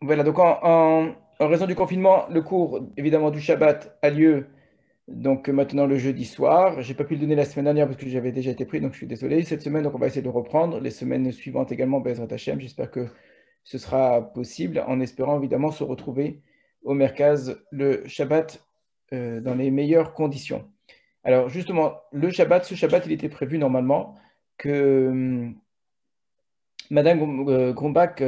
Voilà, donc en raison du confinement, le cours évidemment du Shabbat a lieu donc maintenant le jeudi soir. J'ai pas pu le donner la semaine dernière parce que j'avais déjà été pris, donc je suis désolé. Cette semaine, donc on va essayer de le reprendre. Les semaines suivantes également, Bezrat Hashem. J'espère que ce sera possible, en espérant évidemment se retrouver au Merkaz le Shabbat dans les meilleures conditions. Alors justement, ce Shabbat, il était prévu normalement que Madame Grumbach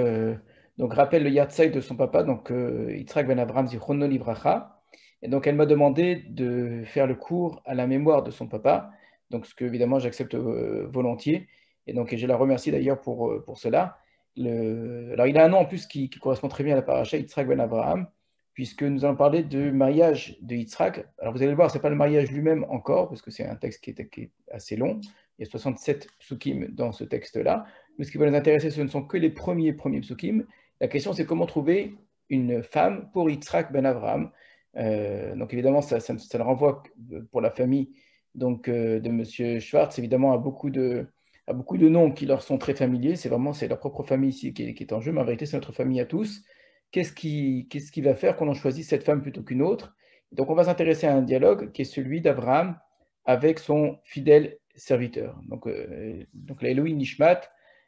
donc rappelle le Yahrzeit de son papa, donc Yitzhak ben Abraham Zichrono Livracha. Et donc elle m'a demandé de faire le cours à la mémoire de son papa, donc ce que évidemment j'accepte volontiers. Et donc je la remercie d'ailleurs pour cela. Alors il a un nom en plus qui correspond très bien à la paracha Yitzhak ben Abraham, puisque nous allons parler du mariage de Yitzhak. Alors vous allez le voir, ce n'est pas le mariage lui-même encore, parce que c'est un texte qui est assez long. Il y a 67 psukim dans ce texte-là. Mais ce qui va nous intéresser, ce ne sont que les premiers psukim. La question, c'est comment trouver une femme pour Yitzhak ben Avraham. Donc évidemment, ça le renvoie pour la famille de M. Schwartz, évidemment, à beaucoup de noms qui leur sont très familiers. C'est leur propre famille ici qui est en jeu, mais en vérité, c'est notre famille à tous. Qu'est-ce qui va faire qu'on en choisit cette femme plutôt qu'une autre? Donc on va s'intéresser à un dialogue qui est celui d'Abraham avec son fidèle serviteur. Donc la Elohim Nishmat,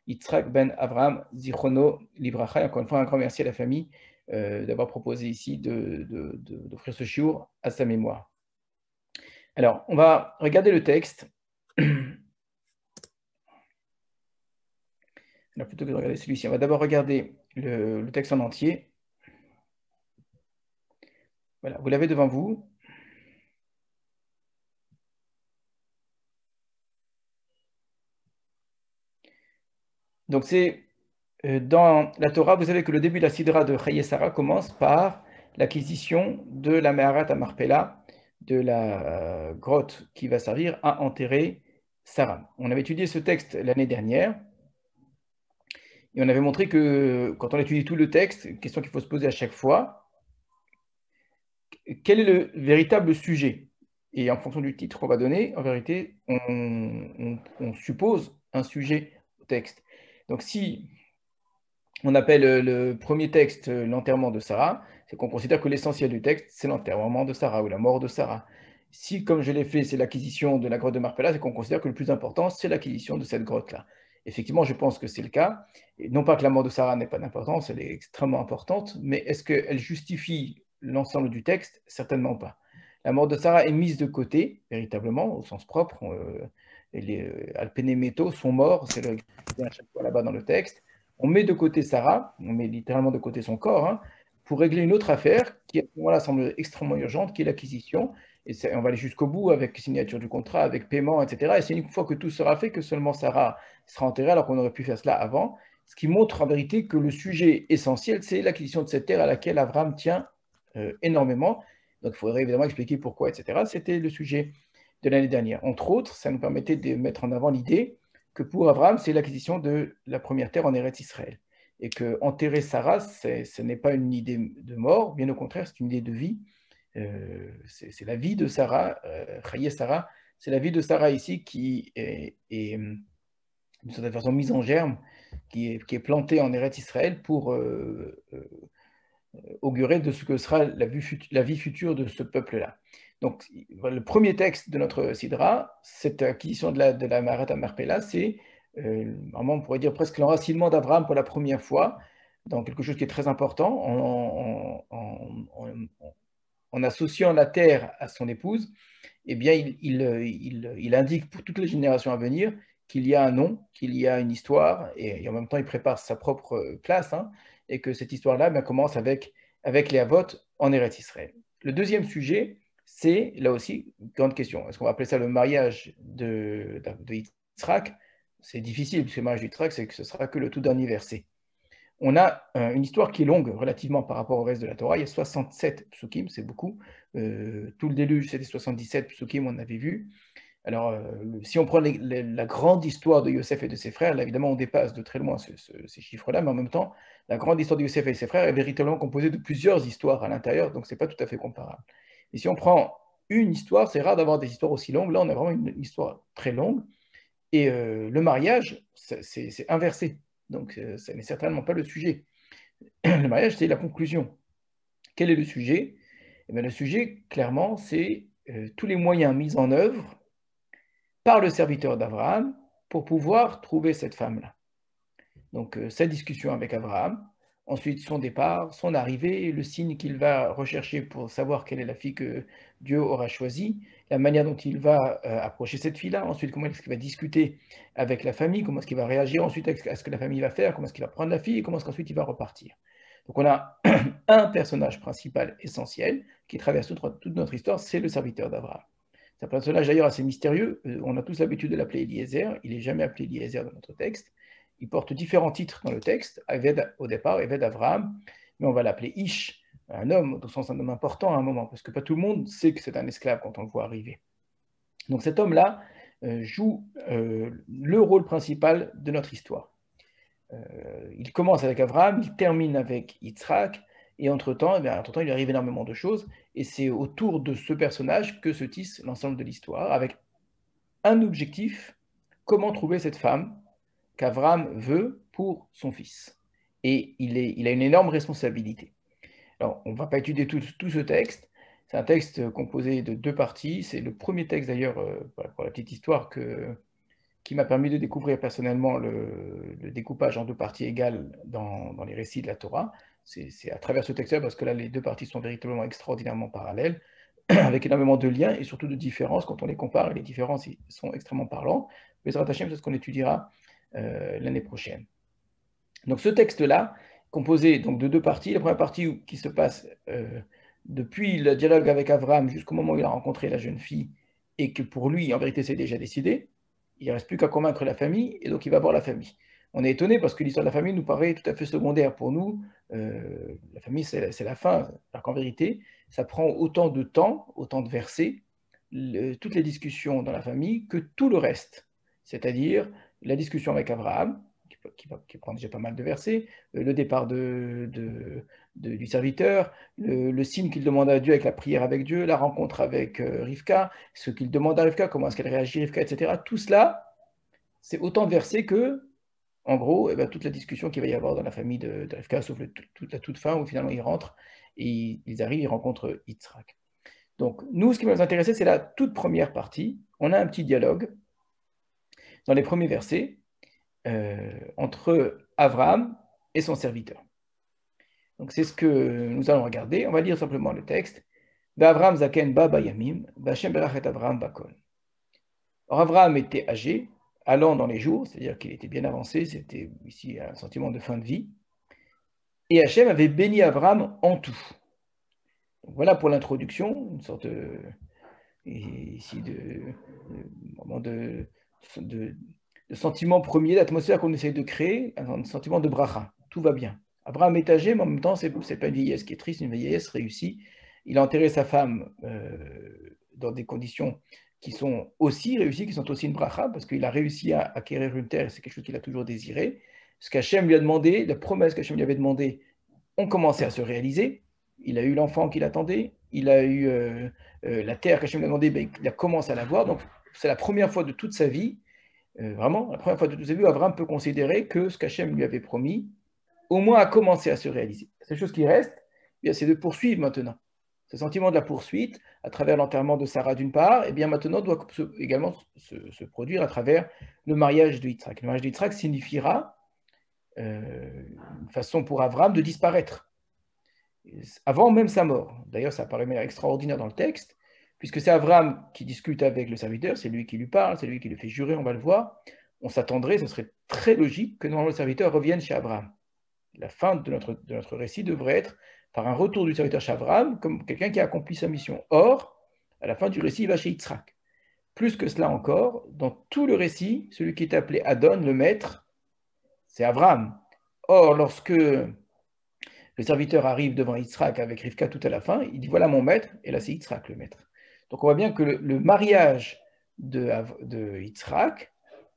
Yitzhak ben Avraham Zichrono Livracha. Encore une fois, un grand merci à la famille d'avoir proposé ici d'offrir ce shiur à sa mémoire. Alors, on va regarder le texte. Alors, plutôt que de regarder celui-ci, on va d'abord regarder le texte en entier. Voilà, vous l'avez devant vous. Donc, dans la Torah, vous savez que le début de la Sidra de Chaye Sarah commence par l'acquisition de la Meharat à Marpella, de la grotte qui va servir à enterrer Sarah. On avait étudié ce texte l'année dernière et on avait montré que quand on étudie tout le texte, question qu'il faut se poser à chaque fois, quel est le véritable sujet? Et en fonction du titre qu'on va donner, en vérité, on suppose un sujet au texte. Donc si on appelle le premier texte l'enterrement de Sarah, c'est qu'on considère que l'essentiel du texte, c'est l'enterrement de Sarah ou la mort de Sarah. Si, comme je l'ai fait, c'est l'acquisition de la grotte de Marpella, c'est qu'on considère que le plus important, c'est l'acquisition de cette grotte-là. Effectivement, je pense que c'est le cas. Et non pas que la mort de Sarah n'ait pas d'importance, elle est extrêmement importante, mais est-ce qu'elle justifie l'ensemble du texte? Certainement pas. La mort de Sarah est mise de côté, véritablement, au sens propre. Les Alpenemeto sont morts, c'est à chaque fois là-bas dans le texte. On met de côté Sarah, on met littéralement de côté son corps, hein, pour régler une autre affaire qui, à ce moment-là, semble extrêmement urgente, qui est l'acquisition. Et on va aller jusqu'au bout avec signature du contrat, avec paiement, etc. Et c'est une fois que tout sera fait que seulement Sarah sera enterrée, alors qu'on aurait pu faire cela avant. Ce qui montre en vérité que le sujet essentiel, c'est l'acquisition de cette terre à laquelle Abraham tient énormément. Donc il faudrait évidemment expliquer pourquoi, etc. C'était le sujet de l'année dernière. Entre autres, ça nous permettait de mettre en avant l'idée que pour Abraham, c'est l'acquisition de la première terre en Eretz Israël. Et que enterrer Sarah, ce n'est pas une idée de mort, bien au contraire, c'est une idée de vie. C'est la vie de Sarah, Chaye Sarah, c'est la vie de Sarah ici qui est d'une certaine façon mise en germe, qui est plantée en Eretz Israël pour augurer de ce que sera la vie future de ce peuple-là. Donc, le premier texte de notre Sidra, cette acquisition de la Maharat à Marpella, c'est vraiment, on pourrait dire presque l'enracinement d'Abraham pour la première fois, dans quelque chose qui est très important, en associant la terre à son épouse. Eh bien, il indique pour toutes les générations à venir qu'il y a un nom, qu'il y a une histoire, et en même temps, il prépare sa propre place, hein, et que cette histoire-là commence avec les Havot en Eretz Israël. Le deuxième sujet, c'est là aussi une grande question. Est-ce qu'on va appeler ça le mariage de Yitzhak? C'est difficile, puisque le mariage de Yitzhak, c'est que ce sera que le tout dernier verset. On a une histoire qui est longue relativement par rapport au reste de la Torah. Il y a 67 psukim, c'est beaucoup. Tout le déluge, c'était 77 psukim, on avait vu. Alors, si on prend la grande histoire de Yosef et de ses frères, là, évidemment, on dépasse de très loin ces chiffres-là, mais en même temps, la grande histoire de Yosef et de ses frères est véritablement composée de plusieurs histoires à l'intérieur, donc ce n'est pas tout à fait comparable. Et si on prend une histoire, c'est rare d'avoir des histoires aussi longues. Là, on a vraiment une histoire très longue. Et le mariage, c'est inversé. Donc, ce n'est certainement pas le sujet. Le mariage, c'est la conclusion. Quel est le sujet? Eh bien, le sujet, clairement, c'est tous les moyens mis en œuvre par le serviteur d'Abraham pour pouvoir trouver cette femme-là. Donc, sa discussion avec Abraham, ensuite son départ, son arrivée, le signe qu'il va rechercher pour savoir quelle est la fille que Dieu aura choisie, la manière dont il va approcher cette fille-là, ensuite comment est-ce qu'il va discuter avec la famille, comment est-ce qu'il va réagir ensuite à ce que la famille va faire, comment est-ce qu'il va prendre la fille et comment est-ce qu'ensuite il va repartir. Donc on a un personnage principal essentiel qui traverse toute notre histoire, c'est le serviteur d'Abraham. C'est un personnage d'ailleurs assez mystérieux, on a tous l'habitude de l'appeler Eliezer, il n'est jamais appelé Eliezer dans notre texte. Il porte différents titres dans le texte. Eved, au départ, Eved Avraham, mais on va l'appeler Ish, un homme, au sens un homme important à un moment, parce que pas tout le monde sait que c'est un esclave quand on le voit arriver. Donc cet homme-là joue le rôle principal de notre histoire. Il commence avec Avraham, il termine avec Yitzhak, et entre-temps, il lui arrive énormément de choses, et c'est autour de ce personnage que se tisse l'ensemble de l'histoire, avec un objectif, comment trouver cette femme qu'Avraham veut pour son fils. Et il a une énorme responsabilité. Alors, on ne va pas étudier tout ce texte. C'est un texte composé de 2 parties. C'est le premier texte, d'ailleurs, pour la petite histoire, qui m'a permis de découvrir personnellement le découpage en 2 parties égales dans les récits de la Torah. C'est à travers ce texte-là, parce que là, les 2 parties sont véritablement extraordinairement parallèles, avec énormément de liens et surtout de différences. Quand on les compare, les différences sont extrêmement parlantes. Mais ça c'est ce qu'on étudiera l'année prochaine. Donc ce texte-là, composé donc, de 2 parties, la première partie qui se passe depuis le dialogue avec Abraham jusqu'au moment où il a rencontré la jeune fille, et que pour lui, en vérité, c'est déjà décidé, il ne reste plus qu'à convaincre la famille, et donc il va voir la famille. On est étonné parce que l'histoire de la famille nous paraît tout à fait secondaire pour nous. La famille, c'est la fin, alors qu'en vérité, ça prend autant de temps, autant de versets, toutes les discussions dans la famille, que tout le reste. C'est-à-dire la discussion avec Abraham, qui prend déjà pas mal de versets, le départ du serviteur, le signe qu'il demande à Dieu avec la prière avec Dieu, la rencontre avec Rivka, ce qu'il demande à Rivka, comment est-ce qu'elle réagit, Rivka, etc. Tout cela, c'est autant de versets que, en gros, toute la discussion qu'il va y avoir dans la famille de Rivka, sauf la toute fin où finalement ils rentrent et ils arrivent, ils rencontrent Yitzhak. Donc, nous, ce qui va nous intéresser, c'est la toute première partie. On a un petit dialogue dans les premiers versets entre Abraham et son serviteur. Donc, c'est ce que nous allons regarder. On va lire simplement le texte. Abraham zaken ba bayamim, Hashem berachet Abraham bakol. Or, Abraham était âgé, allant dans les jours, c'est-à-dire qu'il était bien avancé, c'était ici un sentiment de fin de vie. Et Hashem avait béni Abraham en tout. Donc, voilà pour l'introduction, une sorte ici de sentiment premier, d'atmosphère qu'on essaie de créer, un sentiment de bracha. Tout va bien. Abraham est âgé, mais en même temps, ce n'est pas une vieillesse qui est triste, une vieillesse réussie. Il a enterré sa femme dans des conditions qui sont aussi réussies, qui sont aussi une bracha, parce qu'il a réussi à acquérir une terre, c'est quelque chose qu'il a toujours désiré. Ce qu'Hachem lui a demandé, la promesse qu'Hachem lui avait demandé, ont commencé à se réaliser. Il a eu l'enfant qu'il attendait, il a eu la terre qu'Hachem lui a demandé, ben, il a commencé à l'avoir. Donc, c'est la première fois de toute sa vie, vraiment, la première fois de toute sa vie, Abraham peut considérer que ce qu'Hachem lui avait promis, au moins a commencé à se réaliser. La seule chose qui reste, bien, c'est de poursuivre maintenant. Ce sentiment de la poursuite, à travers l'enterrement de Sarah d'une part, et bien maintenant doit également se produire à travers le mariage de Yitzhak. Le mariage de Yitzhak signifiera une façon pour Abraham de disparaître, avant même sa mort. D'ailleurs, ça paraît extraordinaire dans le texte, puisque c'est Abraham qui discute avec le serviteur, c'est lui qui lui parle, c'est lui qui le fait jurer, on va le voir. On s'attendrait, ce serait très logique que normalement le serviteur revienne chez Abraham. La fin de notre récit devrait être par un retour du serviteur chez Abraham, comme quelqu'un qui a accompli sa mission. Or, à la fin du récit, il va chez Yitzhak. Plus que cela encore, dans tout le récit, celui qui est appelé Adon, le maître, c'est Abraham. Or, lorsque le serviteur arrive devant Yitzhak avec Rivka tout à la fin, il dit voilà mon maître, et là c'est Yitzhak le maître. Donc on voit bien que le mariage de Yitzhak,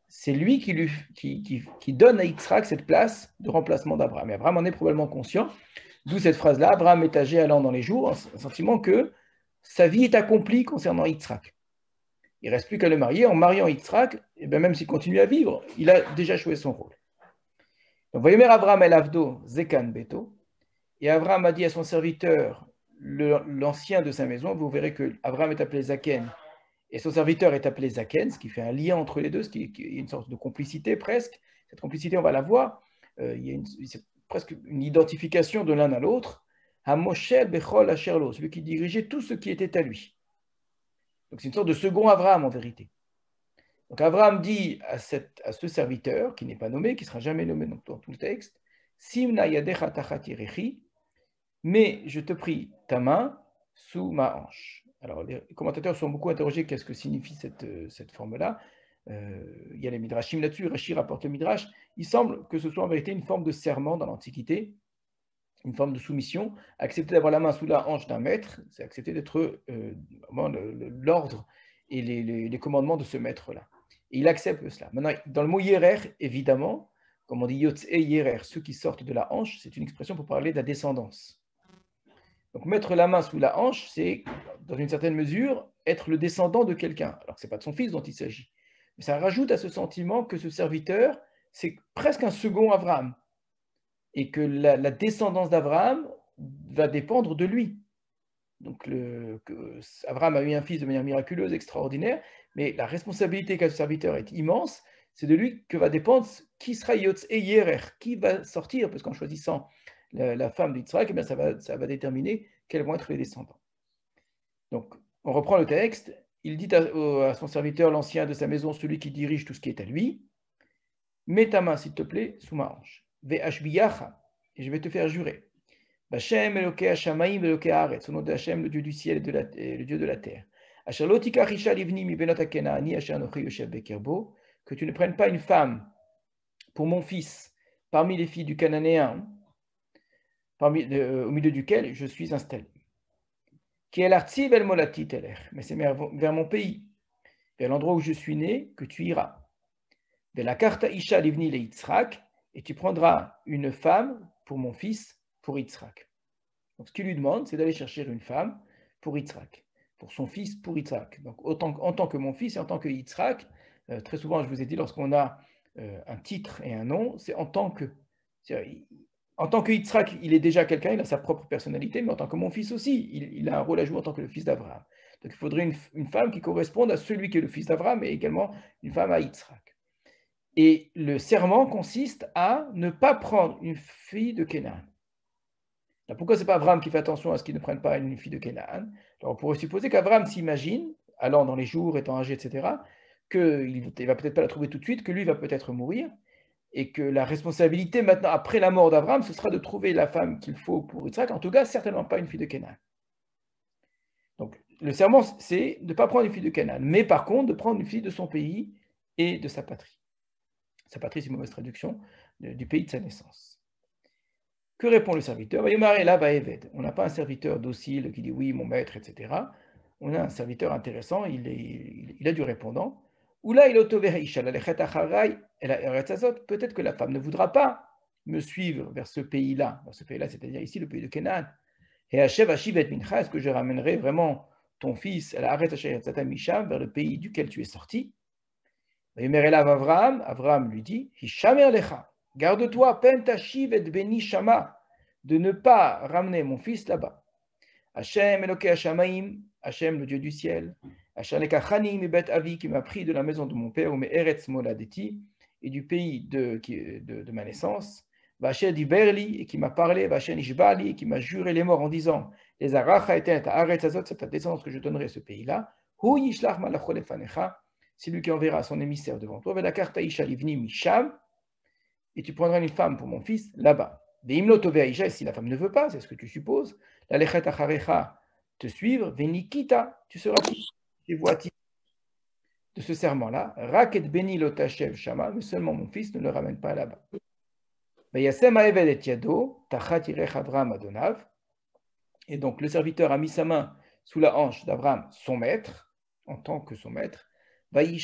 c'est lui qui donne à Yitzhak cette place de remplacement d'Abraham. Et Abraham en est probablement conscient, d'où cette phrase-là, Abraham est âgé allant dans les jours, un sentiment que sa vie est accomplie concernant Yitzhak. Il ne reste plus qu'à le marier. En mariant Yitzhak, et bien même s'il continue à vivre, il a déjà joué son rôle. Donc, Vayomer Abraham el Avdo Zekan Beto. Et Abraham a dit à son serviteur, l'ancien de sa maison, vous verrez que Abraham est appelé Zaken et son serviteur est appelé Zaken, ce qui fait un lien entre les deux, ce qui est une sorte de complicité presque. Cette complicité, on va la voir. Il y a c'est presque une identification de l'un à l'autre. Hamoshel Bechol Asherlo, celui qui dirigeait tout ce qui était à lui. Donc c'est une sorte de second Abraham en vérité. Donc Abraham dit à ce serviteur, qui n'est pas nommé, qui ne sera jamais nommé dans tout le texte, Simna yadecha tachat yerechi, mais je te prie ta main sous ma hanche. Alors les commentateurs sont beaucoup interrogés qu'est-ce que signifie cette forme-là. Il y a les midrashim là-dessus, Rashi rapporte le midrash. Il semble que ce soit en vérité une forme de serment dans l'Antiquité, une forme de soumission. Accepter d'avoir la main sous la hanche d'un maître, c'est accepter d'être l'ordre et les commandements de ce maître-là. Et il accepte cela. Maintenant, dans le mot yerer, évidemment, comme on dit yotze yerer, ceux qui sortent de la hanche, c'est une expression pour parler de la descendance. Donc mettre la main sous la hanche, c'est, dans une certaine mesure, être le descendant de quelqu'un. Alors que ce n'est pas de son fils dont il s'agit. Mais ça rajoute à ce sentiment que ce serviteur, c'est presque un second Abraham. Et que la descendance d'Abraham va dépendre de lui. Donc Abraham a eu un fils de manière miraculeuse, extraordinaire, mais la responsabilité qu'a ce serviteur est immense. C'est de lui que va dépendre qui sera Yotz et Yerer, qui va sortir, parce qu'en choisissant la femme d'Yitzhak, eh ça va déterminer quels vont être les descendants. Donc, on reprend le texte. Il dit à son serviteur, l'ancien de sa maison, celui qui dirige tout ce qui est à lui, mets ta main, s'il te plaît, sous ma hanche. Ve'ashbiyacha, et je vais te faire jurer. Hashem Elokei Hashamaim Elokei Haaretz, au nom de Hashem, le Dieu du ciel et le Dieu de la terre. Asher lo tikach isha livni mi benot haKenaani asher anochi yoshev bekerbo, que tu ne prennes pas une femme pour mon fils parmi les filles du Cananéen, au milieu duquel je suis installé. Qui est l'artzi vel molati teler, mais c'est vers mon pays, vers l'endroit où je suis né, que tu iras. De la karta isha livni le Yitzhak, et tu prendras une femme pour mon fils, pour Yitzhak. Donc ce qu'il lui demande, c'est d'aller chercher une femme pour Yitzhak, pour son fils, pour Yitzhak. Donc en tant que mon fils et en tant que Yitzhak, très souvent, je vous ai dit, lorsqu'on a un titre et un nom, c'est en tant que. En tant que Yitzhak, il est déjà quelqu'un, il a sa propre personnalité, mais en tant que mon fils aussi, il a un rôle à jouer en tant que le fils d'Abraham. Donc il faudrait une femme qui corresponde à celui qui est le fils d'Abraham et également une femme à Yitzhak. Et le serment consiste à ne pas prendre une fille de Canaan. Alors pourquoi ce n'est pas Abraham qui fait attention à ce qu'il ne prenne pas une fille de Canaan? Alors on pourrait supposer qu'Abraham s'imagine, allant dans les jours, étant âgé, etc., qu'il ne va peut-être pas la trouver tout de suite, que lui va peut-être mourir, et que la responsabilité maintenant, après la mort d'Abraham, ce sera de trouver la femme qu'il faut pour Yitzhak, en tout cas, certainement pas une fille de Canaan. Donc le serment, c'est de ne pas prendre une fille de Canaan, mais par contre de prendre une fille de son pays et de sa patrie. Sa patrie, c'est une mauvaise traduction, du pays de sa naissance. Que répond le serviteur? On n'a pas un serviteur docile qui dit oui, mon maître, etc. On a un serviteur intéressant, il a du répondant. Ou là, peut-être que la femme ne voudra pas me suivre vers ce pays-là, c'est-à-dire ici le pays de Canaan. Et est-ce que je ramènerai vraiment ton fils vers le pays duquel tu es sorti? Abraham lui dit, garde-toi, de ne pas ramener mon fils là-bas. Hashem Elokei Hashamaim, Hashem le Dieu du ciel, Hashem lekachani mi bet avi, qui m'a pris de la maison de mon père, ou me eretz moladeti, et du pays de ma naissance, Vasher diberli, et qui m'a parlé, Vasher nishbali, et qui m'a juré les morts en disant, les aracha eten ta aretz azot, c'est ta descendance que je donnerai à ce pays-là, hu yishlach malacho lefanecha, c'est lui qui enverra son émissaire devant toi, Vedakarta isha livni misham, et tu prendras une femme pour mon fils là-bas. Et si la femme ne veut pas, c'est ce que tu supposes, la lechet acharecha, te suivre, venikita, tu seras voici de ce serment-là, raket beni lotashev shama, mais seulement mon fils ne le ramène pas là-bas. Et donc le serviteur a mis sa main sous la hanche d'Abraham, son maître, en tant que son maître, il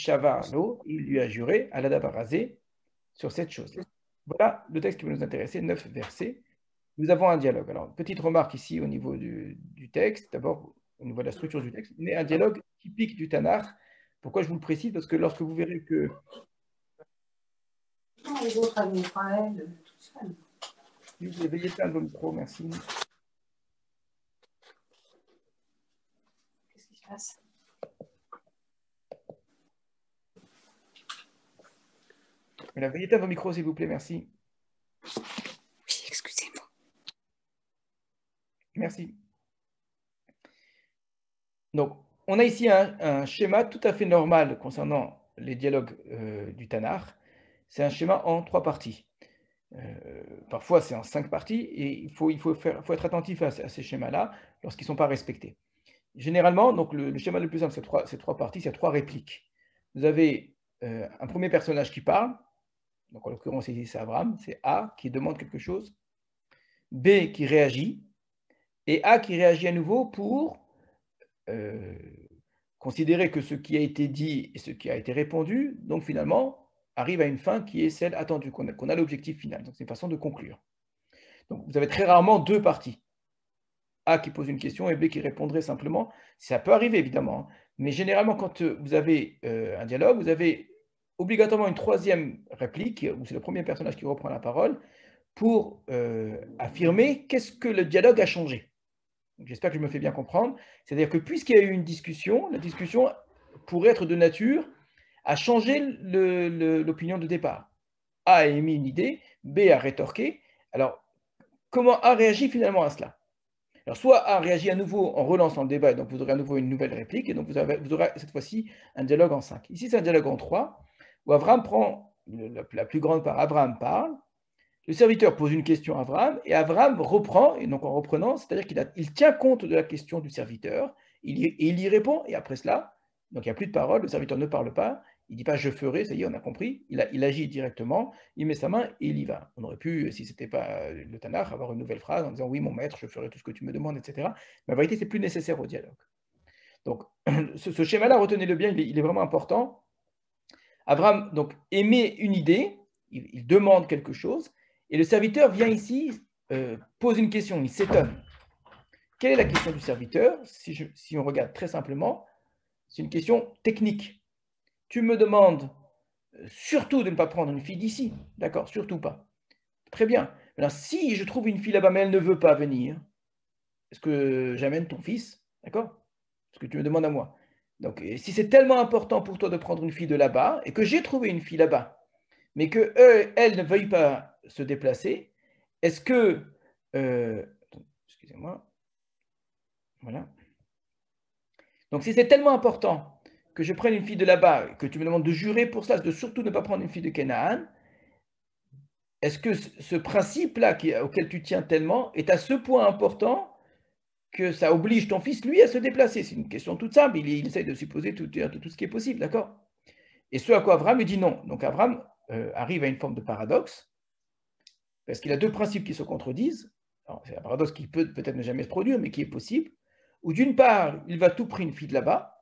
lui a juré à l'adabarazé sur cette chose-là. Voilà le texte qui va nous intéresser, 9 versets. Nous avons un dialogue. Alors, petite remarque ici au niveau du texte, d'abord au niveau de la structure du texte, mais un dialogue typique du Tanakh. Pourquoi je vous le précise? Parce que lorsque vous verrez que... Les autres amis Israël, tout S'il vous plaît, veuillez éteindre vos micros, merci. Qu'est-ce qui se passe? Voilà, veuillez éteindre vos micros, s'il vous plaît, merci. Oui, excusez-moi. Merci. Donc, on a ici un schéma tout à fait normal concernant les dialogues du Tanakh. C'est un schéma en 3 parties. Parfois, c'est en 5 parties et il faut être attentif à ces schémas-là lorsqu'ils ne sont pas respectés. Généralement, donc le schéma le plus simple, c'est 3 parties, c'est 3 répliques. Vous avez un premier personnage qui parle, donc en l'occurrence ici c'est Abraham, c'est A qui demande quelque chose, B qui réagit, et A qui réagit à nouveau pour considérer que ce qui a été dit et ce qui a été répondu, donc finalement, arrive à une fin qui est celle attendue, qu'on a l'objectif final. Donc c'est une façon de conclure. Donc vous avez très rarement 2 parties. A qui pose une question et B qui répondrait simplement. Ça peut arriver évidemment, hein, mais généralement quand vous avez un dialogue, vous avez obligatoirement une 3e réplique, où c'est le premier personnage qui reprend la parole, pour affirmer qu'est-ce que le dialogue a changé. J'espère que je me fais bien comprendre. C'est-à-dire que puisqu'il y a eu une discussion, la discussion pourrait être de nature à changer l'opinion de départ. A a émis une idée, B a rétorqué. Alors, comment A réagit finalement à cela? Alors, soit A réagit à nouveau en relançant le débat, et donc vous aurez à nouveau une nouvelle réplique, et donc vous aurez cette fois-ci un dialogue en 5. Ici, c'est un dialogue en 3, où Abraham prend la plus grande part. Abraham parle, le serviteur pose une question à Abraham, et Abraham reprend, et donc en reprenant, c'est-à-dire qu'il tient compte de la question du serviteur, il y répond, et après cela, donc il n'y a plus de parole, le serviteur ne parle pas, il ne dit pas « je ferai », ça y est, on a compris, il agit directement, il met sa main et il y va. On aurait pu, si ce n'était pas le Tanakh, avoir une nouvelle phrase en disant « oui, mon maître, je ferai tout ce que tu me demandes », etc. Mais en vérité, ce n'est plus nécessaire au dialogue. Donc, ce schéma-là, retenez-le bien, il est vraiment important. Abraham donc, émet une idée, il demande quelque chose, et le serviteur vient ici, pose une question, il s'étonne. Quelle est la question du serviteur? Si on regarde très simplement, c'est une question technique. Tu me demandes surtout de ne pas prendre une fille d'ici, d'accord? Surtout pas. Très bien. Maintenant, si je trouve une fille là-bas, mais elle ne veut pas venir, est-ce que j'amène ton fils? D'accord? Ce que tu me demandes à moi. Donc, si c'est tellement important pour toi de prendre une fille de là-bas, et que j'ai trouvé une fille là-bas, mais qu'elle ne veuille pas se déplacer, est-ce que... excusez-moi. Voilà. Donc, si c'est tellement important que je prenne une fille de là-bas, que tu me demandes de jurer pour cela, de surtout ne pas prendre une fille de Canaan, est-ce que ce principe-là auquel tu tiens tellement est à ce point important que ça oblige ton fils, lui, à se déplacer? C'est une question toute simple. Il essaye de supposer tout ce qui est possible, d'accord? Et ce à quoi Abraham lui dit non. Donc, Abraham arrive à une forme de paradoxe, parce qu'il a 2 principes qui se contredisent. C'est un paradoxe qui peut peut-être ne jamais se produire, mais qui est possible. Où d'une part, il va tout prix une fille de là-bas,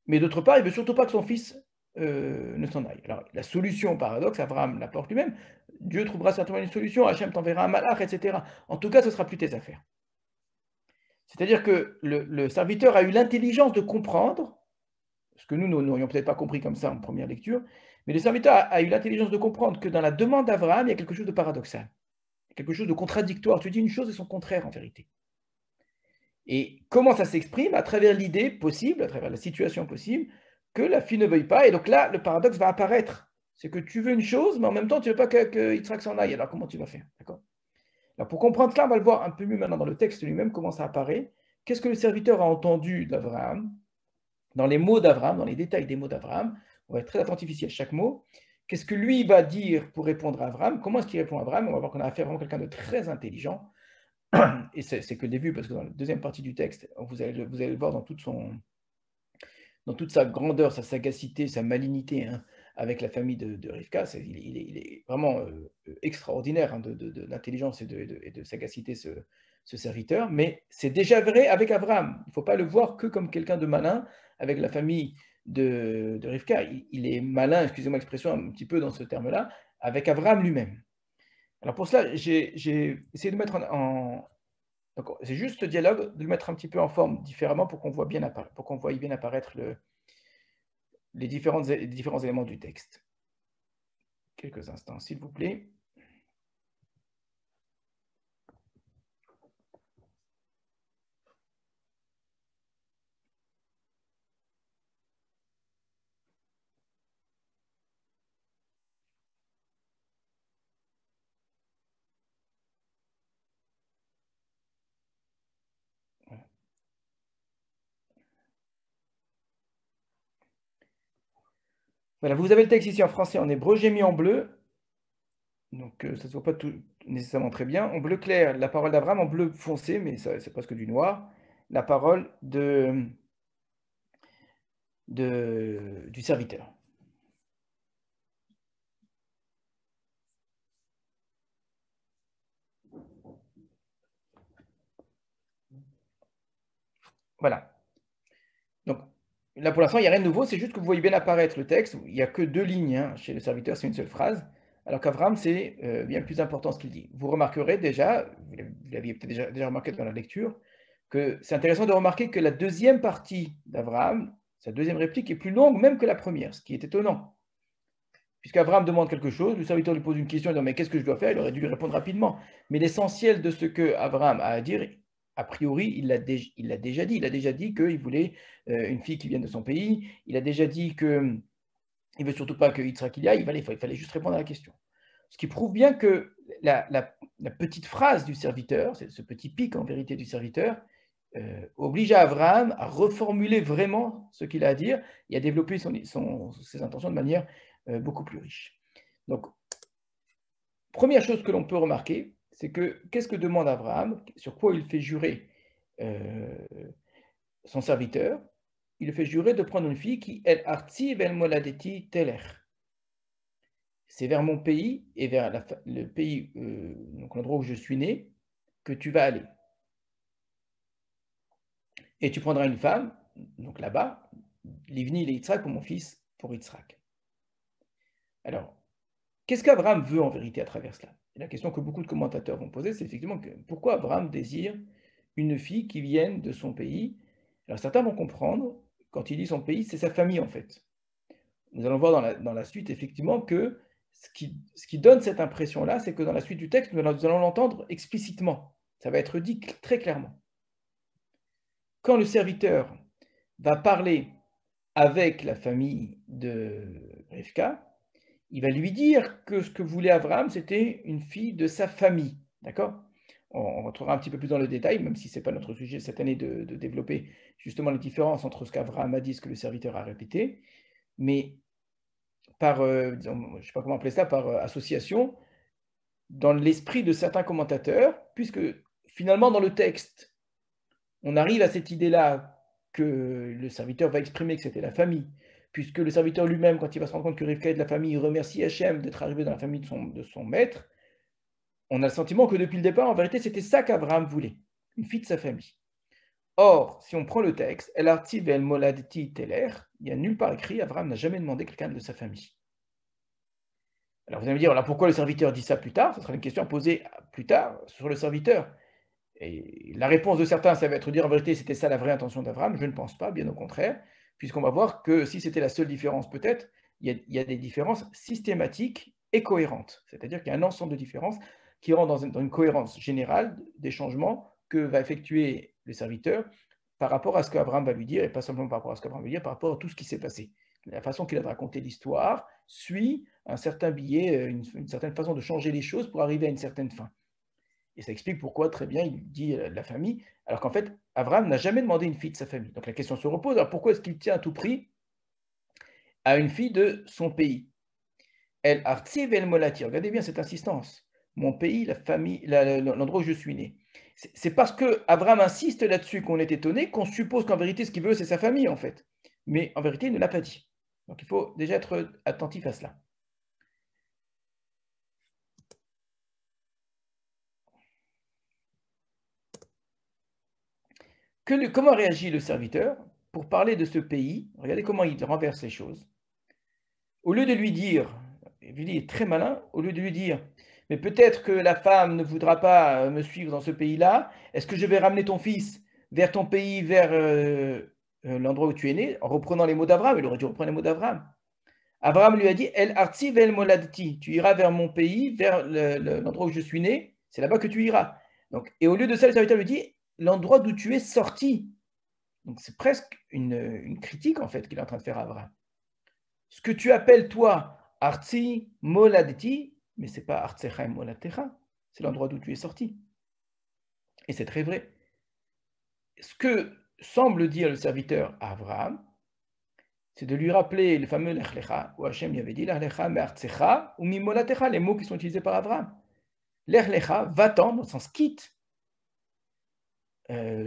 mais d'autre part, il ne veut surtout pas que son fils ne s'en aille. Alors, la solution au paradoxe, Abraham l'apporte lui-même. Dieu trouvera certainement une solution, Hachem t'enverra un malach, etc. En tout cas, ce ne sera plus tes affaires. C'est-à-dire que le serviteur a eu l'intelligence de comprendre, ce que nous n'aurions peut-être pas compris comme ça en première lecture, mais le serviteur a eu l'intelligence de comprendre que dans la demande d'Abraham, il y a quelque chose de paradoxal, quelque chose de contradictoire. Tu dis une chose et son contraire en vérité. Et comment ça s'exprime? À travers l'idée possible, à travers la situation possible, que la fille ne veuille pas. Et donc là, le paradoxe va apparaître. C'est que tu veux une chose, mais en même temps, tu ne veux pas que Yitzhak s'en aille. Alors comment tu vas faire? D'accord? Alors pour comprendre cela, on va le voir un peu mieux maintenant dans le texte lui-même, comment ça apparaît. Qu'est-ce que le serviteur a entendu d'Abraham? Dans les mots d'Abraham, dans les détails des mots d'Abraham, on va être très attentif ici à chaque mot. Qu'est-ce que lui va dire pour répondre à Abraham? Comment est-ce qu'il répond à Abraham? On va voir qu'on a affaire à quelqu'un de très intelligent. Et c'est que le début, parce que dans la deuxième partie du texte, vous allez le voir dans toute sa grandeur, sa sagacité, sa malignité, hein, avec la famille de Rivka. Il est vraiment extraordinaire, hein, d'intelligence et de sagacité, ce serviteur. Mais c'est déjà vrai avec Abraham. Il ne faut pas le voir que comme quelqu'un de malin avec la famille de Rivka. Il est malin, excusez-moi l'expression un petit peu dans ce terme-là, avec Abraham lui-même. Alors pour cela, j'ai essayé de mettre donc c'est juste ce dialogue, de le mettre un petit peu en forme différemment pour qu'on voit bien apparaître les différents éléments du texte. Quelques instants, s'il vous plaît. Voilà, vous avez le texte ici en français, en hébreu, j'ai mis en bleu. Donc, ça ne se voit pas tout, nécessairement très bien. En bleu clair, la parole d'Abraham, en bleu foncé, mais c'est presque du noir, la parole du serviteur. Voilà. Donc, là, pour l'instant, il n'y a rien de nouveau, c'est juste que vous voyez bien apparaître le texte. Il n'y a que 2 lignes hein, chez le serviteur, c'est une seule phrase. Alors qu'Abraham, c'est bien plus important ce qu'il dit. Vous remarquerez déjà, vous l'aviez peut-être déjà remarqué dans la lecture, que c'est intéressant de remarquer que la deuxième partie d'Abraham, sa deuxième réplique, est plus longue même que la première, ce qui est étonnant. Puisqu'Abraham demande quelque chose, le serviteur lui pose une question, il dit « Mais qu'est-ce que je dois faire ?» Il aurait dû lui répondre rapidement. Mais l'essentiel de ce que Abraham a à dire, a priori, il l'a déjà dit. Il a déjà dit qu'il voulait une fille qui vienne de son pays. Il a déjà dit qu'il ne veut surtout pas que Yitzhak y aille. Il fallait juste répondre à la question. Ce qui prouve bien que la petite phrase du serviteur, ce petit pic en vérité du serviteur, oblige Abraham à reformuler vraiment ce qu'il a à dire et à développer ses intentions de manière beaucoup plus riche. Donc, première chose que l'on peut remarquer, c'est que qu'est-ce que demande Abraham, sur quoi il fait jurer son serviteur? Il le fait jurer de prendre une fille qui El Artzi vel Moladeti Teler. C'est vers mon pays et vers le pays, donc l'endroit où je suis né, que tu vas aller. Et tu prendras une femme, donc là-bas, Livni et Yitzhak pour mon fils, pour Yitzhak. Alors, qu'est-ce qu'Abraham veut en vérité à travers cela? Et la question que beaucoup de commentateurs vont poser, c'est effectivement pourquoi Abraham désire une fille qui vienne de son pays? Alors certains vont comprendre, quand il dit son pays, c'est sa famille en fait. Nous allons voir dans la suite effectivement que ce qui donne cette impression-là, c'est que dans la suite du texte, nous allons l'entendre explicitement. Ça va être dit très clairement. Quand le serviteur va parler avec la famille de Rivka, il va lui dire que ce que voulait Abraham, c'était une fille de sa famille. D'accord? On rentrera un petit peu plus dans le détail, même si ce n'est pas notre sujet cette année de développer justement les différences entre ce qu'Abraham a dit et ce que le serviteur a répété. Mais par, disons, je ne sais pas comment appeler ça, par association, dans l'esprit de certains commentateurs, puisque finalement dans le texte, on arrive à cette idée-là que le serviteur va exprimer que c'était la famille, puisque le serviteur lui-même, quand il va se rendre compte que Rivka est de la famille, il remercie Hachem d'être arrivé dans la famille de son maître, on a le sentiment que depuis le départ, en vérité, c'était ça qu'Abraham voulait, une fille de sa famille. Or, si on prend le texte, El Arti vel Moladeti Teler, il n'y a nulle part écrit, Abraham n'a jamais demandé quelqu'un de sa famille. Alors vous allez me dire, alors pourquoi le serviteur dit ça plus tard? Ce sera une question à poser plus tard sur le serviteur. Et la réponse de certains, ça va être de dire en vérité, c'était ça la vraie intention d'Abraham. Je ne pense pas, bien au contraire, puisqu'on va voir que si c'était la seule différence, peut-être, il y a des différences systématiques et cohérentes. C'est-à-dire qu'il y a un ensemble de différences qui rentrent dans une cohérence générale des changements que va effectuer le serviteur par rapport à ce qu'Abraham va lui dire, et pas simplement par rapport à ce qu'Abraham va lui dire, par rapport à tout ce qui s'est passé. La façon qu'il a de raconter l'histoire suit un certain billet, une certaine façon de changer les choses pour arriver à une certaine fin. Et ça explique pourquoi, très bien, il dit la famille, alors qu'en fait, Abraham n'a jamais demandé une fille de sa famille. Donc la question se repose, alors pourquoi est-ce qu'il tient à tout prix à une fille de son pays? El Artzi vel Molati, regardez bien cette insistance. Mon pays, la famille, l'endroit où je suis né. C'est parce que Abraham insiste là-dessus qu'on est étonné, qu'on suppose qu'en vérité, ce qu'il veut, c'est sa famille, en fait. Mais en vérité, il ne l'a pas dit. Donc il faut déjà être attentif à cela. Comment réagit le serviteur pour parler de ce pays? Regardez comment il renverse les choses. Au lieu de lui dire, il est très malin, au lieu de lui dire, mais peut-être que la femme ne voudra pas me suivre dans ce pays-là, est-ce que je vais ramener ton fils vers ton pays, vers l'endroit où tu es né, en reprenant les mots d'Abraham? Il aurait dû reprendre les mots d'Abraham. Abraham lui a dit, El Artzi vel Moladti, tu iras vers mon pays, vers l'endroit où je suis né, c'est là-bas que tu iras. Donc, et au lieu de ça, le serviteur lui dit, l'endroit d'où tu es sorti. Donc c'est presque une critique en fait qu'il est en train de faire à Abraham. Ce que tu appelles toi Artzi Moladeti, mais ce n'est pas Artzechaim Molatecha, c'est l'endroit d'où tu es sorti. Et c'est très vrai. Ce que semble dire le serviteur à Abraham, c'est de lui rappeler le fameux Lech Lecha, où Hachem lui avait dit Lech Lecha me'artzecha ou mimolatecha, les mots qui sont utilisés par Abraham. Lech Lecha, va-t'en, dans le sens quitte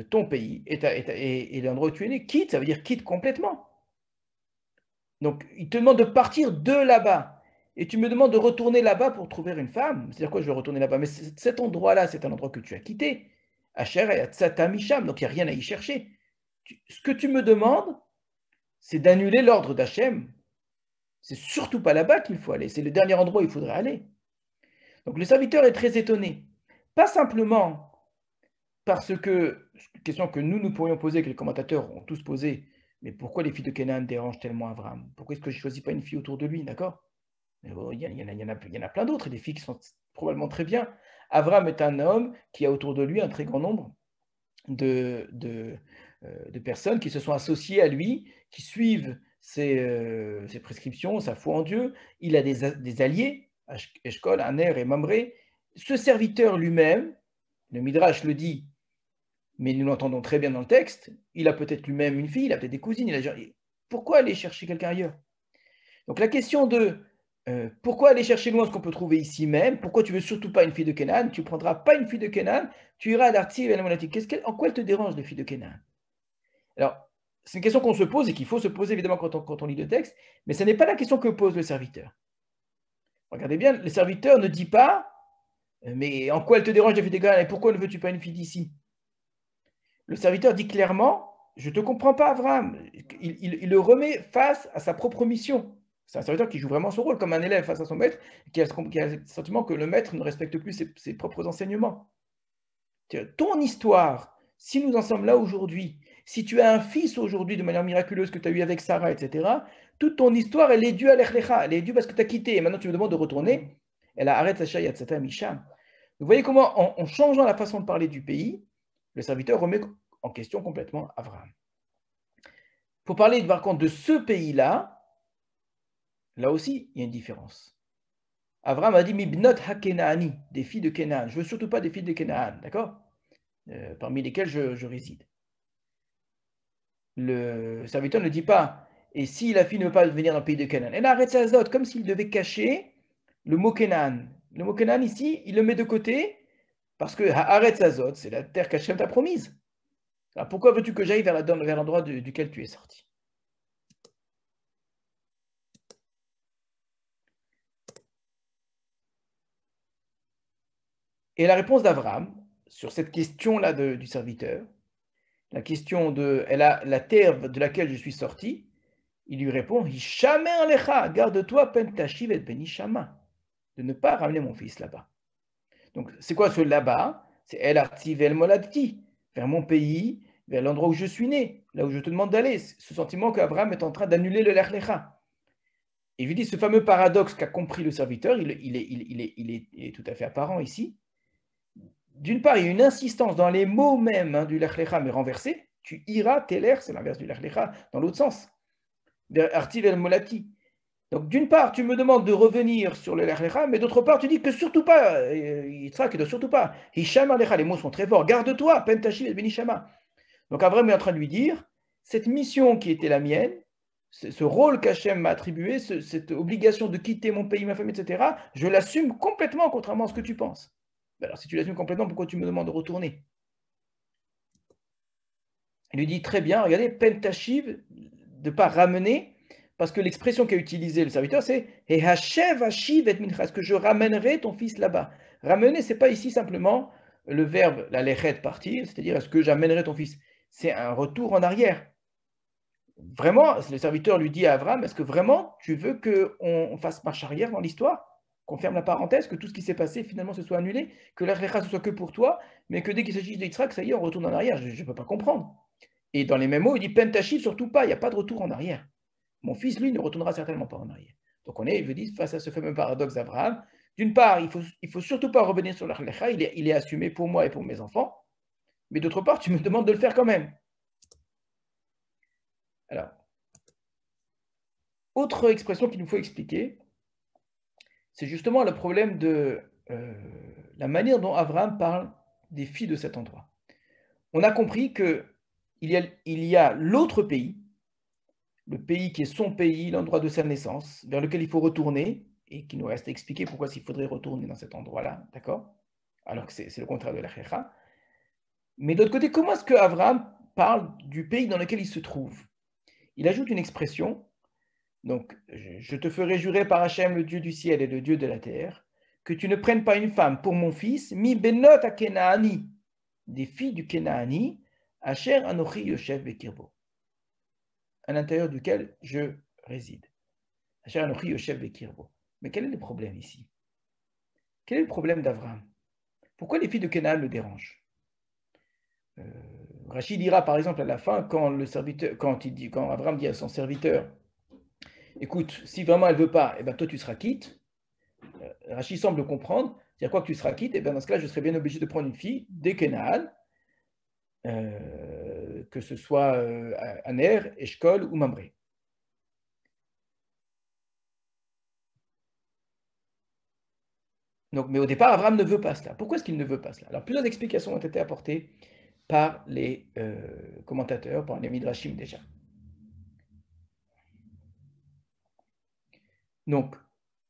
ton pays et l'endroit où tu es né. Quitte, ça veut dire quitte complètement. Donc, il te demande de partir de là-bas. Et tu me demandes de retourner là-bas pour trouver une femme. C'est-à-dire quoi, je vais retourner là-bas? Mais cet endroit-là, c'est un endroit que tu as quitté. Asher et Atzata Misham, donc il n'y a rien à y chercher. Ce que tu me demandes, c'est d'annuler l'ordre d'Hachem. C'est surtout pas là-bas qu'il faut aller. C'est le dernier endroit où il faudrait aller. Donc le serviteur est très étonné. Pas simplement parce que, question que nous pourrions poser, que les commentateurs ont tous posé, mais pourquoi les filles de Canaan dérangent tellement Abraham? Pourquoi est-ce que je ne choisis pas une fille autour de lui, d'accord? Il y en a plein d'autres, et des filles qui sont probablement très bien. Abraham est un homme qui a autour de lui un très grand nombre de personnes qui se sont associées à lui, qui suivent ses prescriptions, sa foi en Dieu. Il a des alliés, Eshkol, Aner et Mamré. Ce serviteur lui-même, le Midrash le dit, mais nous l'entendons très bien dans le texte, il a peut-être lui-même une fille, il a peut-être des cousines. Pourquoi aller chercher quelqu'un ailleurs? Donc la question de pourquoi aller chercher loin ce qu'on peut trouver ici même? Pourquoi tu veux surtout pas une fille de Canaan? Tu ne prendras pas une fille de Canaan, tu iras à l'Arti et à la Monatique. En quoi elle te dérange, les filles de Canaan? Alors, c'est une question qu'on se pose et qu'il faut se poser évidemment quand on lit le texte, mais ce n'est pas la question que pose le serviteur. Regardez bien, le serviteur ne dit pas mais en quoi elle te dérange, les filles de Canaan, et pourquoi ne veux-tu pas une fille d'ici? Le serviteur dit clairement, je ne te comprends pas, Abraham. Il le remet face à sa propre mission. C'est un serviteur qui joue vraiment son rôle comme un élève face à son maître, qui a le sentiment que le maître ne respecte plus ses propres enseignements. Ton histoire, si nous en sommes là aujourd'hui, si tu as un fils aujourd'hui de manière miraculeuse que tu as eu avec Sarah, etc., toute ton histoire, elle est due à l'Ech Lecha, elle est due parce que tu as quitté, et maintenant tu me demandes de retourner. Elle a arrêté Sacha Yatsata Misham. Vous voyez comment, en changeant la façon de parler du pays, le serviteur remet en question complètement Abraham. Pour parler par contre de ce pays-là, là aussi, il y a une différence. Abraham a dit Mibnot ha-Kenaani, des filles de Canaan. Je ne veux surtout pas des filles de Canaan, d'accord, parmi lesquelles je réside. Le serviteur ne dit pas, et si la fille ne veut pas venir dans le pays de Canaan, elle arrête sa zot, comme s'il devait cacher le mot Canaan. Le mot Canaan ici, il le met de côté, parce que arrête sa zot, c'est la terre qu'Hachem t'a promise. Alors pourquoi veux-tu que j'aille vers l'endroit duquel tu es sorti? Et la réponse d'Abraham, sur cette question-là du serviteur, la question de la terre de laquelle je suis sorti, il lui répond, Hishamer lecha, garde-toi, pentashiv et benishama, de ne pas ramener mon fils là-bas. Donc, c'est quoi ce là-bas? C'est El Artiv El Moladti, vers mon pays, vers l'endroit où je suis né, là où je te demande d'aller. Ce sentiment qu'Abraham est en train d'annuler le Lech Lecha. Et je lui dis, ce fameux paradoxe qu'a compris le serviteur, il est tout à fait apparent ici. D'une part, il y a une insistance dans les mots même du Lech Lecha, mais renversé. Tu iras, teler, c'est l'inverse du Lech Lecha, dans l'autre sens. Vers Artiv El Molati. Donc, d'une part, tu me demandes de revenir sur le Lech Lecha, mais d'autre part, tu dis que surtout pas, Yitzhak, ne surtout pas. Hisham Alecha, les mots sont très forts. Garde-toi, Pentashim et Benishama. Donc, Abraham est en train de lui dire, cette mission qui était la mienne, ce rôle qu'Hachem m'a attribué, cette obligation de quitter mon pays, ma famille, etc., je l'assume complètement, contrairement à ce que tu penses. Alors, si tu l'assumes complètement, pourquoi tu me demandes de retourner? Il lui dit très bien, regardez, Pentashiv, de ne pas ramener, parce que l'expression qu'a utilisée le serviteur, c'est et Hashev Hashiv et Mincha, est-ce que je ramènerai ton fils là-bas? Ramener, ce n'est pas ici simplement le verbe la lechet partir, c'est-à-dire est-ce que j'amènerai ton fils? C'est un retour en arrière. Vraiment, le serviteur lui dit à Abraham, est-ce que vraiment tu veux qu'on fasse marche arrière dans l'histoire? Qu'on ferme la parenthèse, que tout ce qui s'est passé finalement se soit annulé, que l'Echlecha ce soit que pour toi, mais que dès qu'il s'agit d'Yitzhak, ça y est, on retourne en arrière. Je ne peux pas comprendre. Et dans les mêmes mots, il dit Pentachif, surtout pas, il n'y a pas de retour en arrière. Mon fils, lui, ne retournera certainement pas en arrière. Donc on est, il veut dire, face à ce fameux paradoxe d'Abraham, d'une part, il faut surtout pas revenir sur l'Echlecha, il est assumé pour moi et pour mes enfants, mais d'autre part, tu me demandes de le faire quand même. Alors, autre expression qu'il nous faut expliquer, c'est justement le problème de la manière dont Abraham parle des filles de cet endroit. On a compris qu'il y a l'autre pays, le pays qui est son pays, l'endroit de sa naissance, vers lequel il faut retourner, et qui nous reste à expliquer pourquoi il faudrait retourner dans cet endroit-là, d'accord? Alors que c'est le contraire de la Checha. Mais de l'autre côté, comment est-ce que Abraham parle du pays dans lequel il se trouve? Il ajoute une expression, donc je te ferai jurer par Hachem, le Dieu du ciel et le Dieu de la terre, que tu ne prennes pas une femme pour mon fils, mi benot à Kenaani, des filles du Kenaani, Asher Anochi Yoshev Bekirbo, à l'intérieur duquel je réside. Asher Anochi Yoshev Bekirbo. Mais quel est le problème ici? Quel est le problème d'Abraham? Pourquoi les filles de Canaan le dérangent? Rachid dira par exemple à la fin, quand Abraham dit à son serviteur, écoute, si vraiment elle ne veut pas, eh ben toi tu seras quitte. Rachid semble comprendre, c'est-à-dire quoi que tu seras quitte, eh ben dans ce cas je serais bien obligé de prendre une fille des Canaan, que ce soit Aner, Eshkol ou Mamré. Donc, mais au départ, Abraham ne veut pas cela. Pourquoi est-ce qu'il ne veut pas cela? Alors, plusieurs explications ont été apportées par les commentateurs, par les Midrashim déjà. Donc,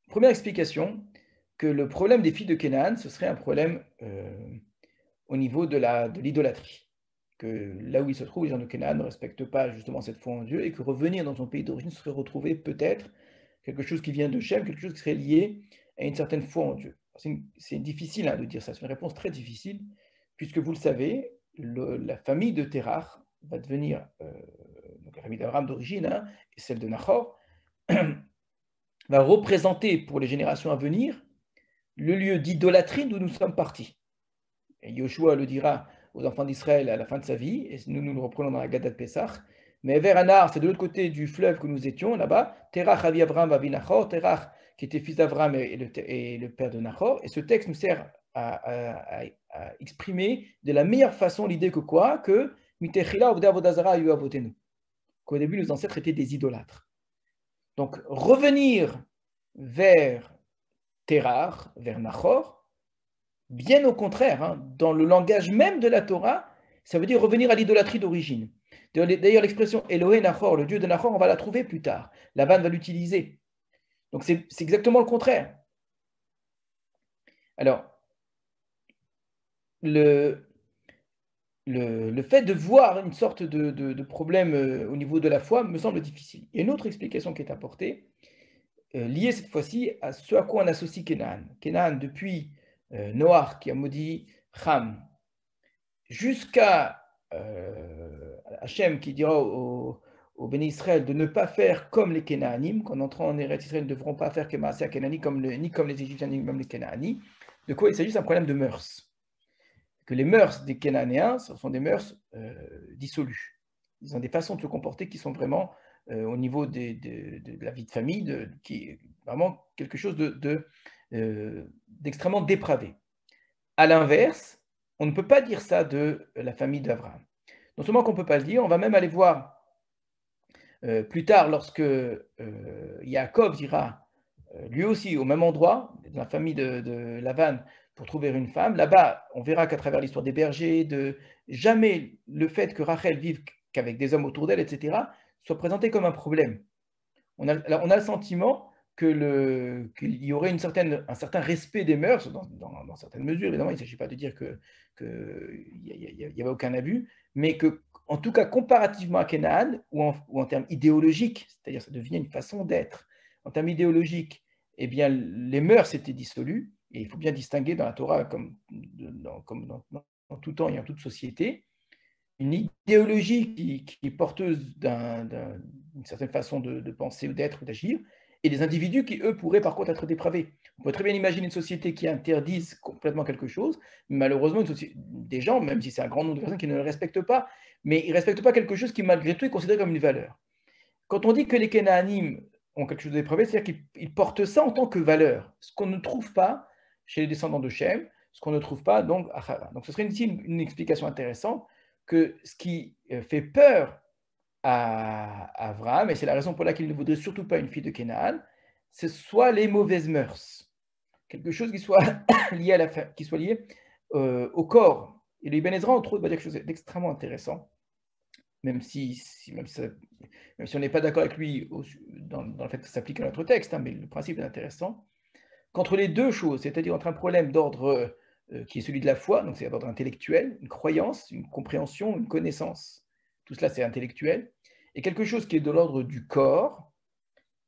première explication, que le problème des filles de Canaan, ce serait un problème au niveau de l'idolâtrie. Que là où ils se trouvent, les gens de Canaan ne respectent pas justement cette foi en Dieu, et que revenir dans son pays d'origine serait retrouver peut-être quelque chose qui vient de Shem, quelque chose qui serait lié à une certaine foi en Dieu. C'est difficile de dire ça, c'est une réponse très difficile, puisque vous le savez, la famille de Terach va devenir, donc la famille d'Abraham d'origine, et celle de Nahor, va représenter pour les générations à venir le lieu d'idolâtrie d'où nous sommes partis. Et Yoshua le dira aux enfants d'Israël à la fin de sa vie, et nous le reprenons dans la Gada de Pessah. Mais vers Anar, c'est de l'autre côté du fleuve que nous étions, là-bas. Terach avi Abraham avi Nachor, Terach qui était fils d'Abraham et le père de Nachor. Et ce texte nous sert à exprimer de la meilleure façon l'idée que quoi? Que Mitechila Ovda Avodazara Ayu Avotenu. Qu'au début, nos ancêtres étaient des idolâtres. Donc, revenir vers Terach, vers Nachor, bien au contraire, dans le langage même de la Torah, ça veut dire revenir à l'idolâtrie d'origine. D'ailleurs, l'expression Elohé Nachor, le Dieu de Nachor, on va la trouver plus tard. Laban va l'utiliser. Donc, c'est exactement le contraire. Alors, le fait de voir une sorte de problème au niveau de la foi me semble difficile. Il y a une autre explication qui est apportée, liée cette fois-ci à ce à quoi on associe Canaan. Canaan, depuis Noach qui a maudit Ham, jusqu'à Hachem qui dira au Béni Israël de ne pas faire comme les Kénaanim, qu'en entrant en Eretz Israël, ils ne devront pas faire Kemaaseh Kénani ni comme les Égyptiens, ni comme les Kénaani. De quoi il s'agit? C'est un problème de mœurs. Que les mœurs des Kénanéens, ce sont des mœurs dissolues. Ils ont des façons de se comporter qui sont vraiment au niveau de la vie de famille, qui est vraiment quelque chose d'extrêmement dépravé. À l'inverse, on ne peut pas dire ça de la famille d'Abraham. Non seulement qu'on ne peut pas le dire, on va même aller voir plus tard lorsque Yaakov ira lui aussi au même endroit, dans la famille de Lavan, pour trouver une femme. Là-bas, on verra qu'à travers l'histoire des bergers, jamais le fait que Rachel vive qu'avec des hommes autour d'elle, etc., soit présenté comme un problème. On a le sentiment qu'il y aurait un certain respect des mœurs, dans certaines mesures. Évidemment, il ne s'agit pas de dire qu'il n'y avait aucun abus, mais que, en tout cas, comparativement à Canaan, ou en termes idéologiques, c'est-à-dire ça devient une façon d'être, en termes idéologiques, eh bien, les mœurs étaient dissolues, et il faut bien distinguer dans la Torah, comme dans tout temps et en toute société, une idéologie qui est porteuse d'une certaine façon de penser ou d'être ou d'agir, et des individus qui, eux, pourraient par contre être dépravés. On peut très bien imaginer une société qui interdise complètement quelque chose, mais malheureusement, des gens, même si c'est un grand nombre de personnes qui ne le respectent pas, mais ils ne respectent pas quelque chose qui, malgré tout, est considéré comme une valeur. Quand on dit que les Kénaanim ont quelque chose de dépravé, c'est-à-dire qu'ils portent ça en tant que valeur, ce qu'on ne trouve pas chez les descendants de Shem, ce qu'on ne trouve pas donc à Chava. Donc ce serait ici une explication intéressante, que ce qui fait peur à Abraham, et c'est la raison pour laquelle il ne voudrait surtout pas une fille de Canaan, ce soit les mauvaises mœurs. Quelque chose qui soit lié, qui soit lié au corps. Et le Ibn Ezra, entre autres, va dire quelque chose d'extrêmement intéressant. même si on n'est pas d'accord avec lui dans le fait que ça s'applique à notre texte, hein, mais le principe est intéressant, qu'entre les deux choses, c'est-à-dire entre un problème d'ordre qui est celui de la foi, donc c'est d'ordre intellectuel, une croyance, une compréhension, une connaissance, tout cela c'est intellectuel, et quelque chose qui est de l'ordre du corps,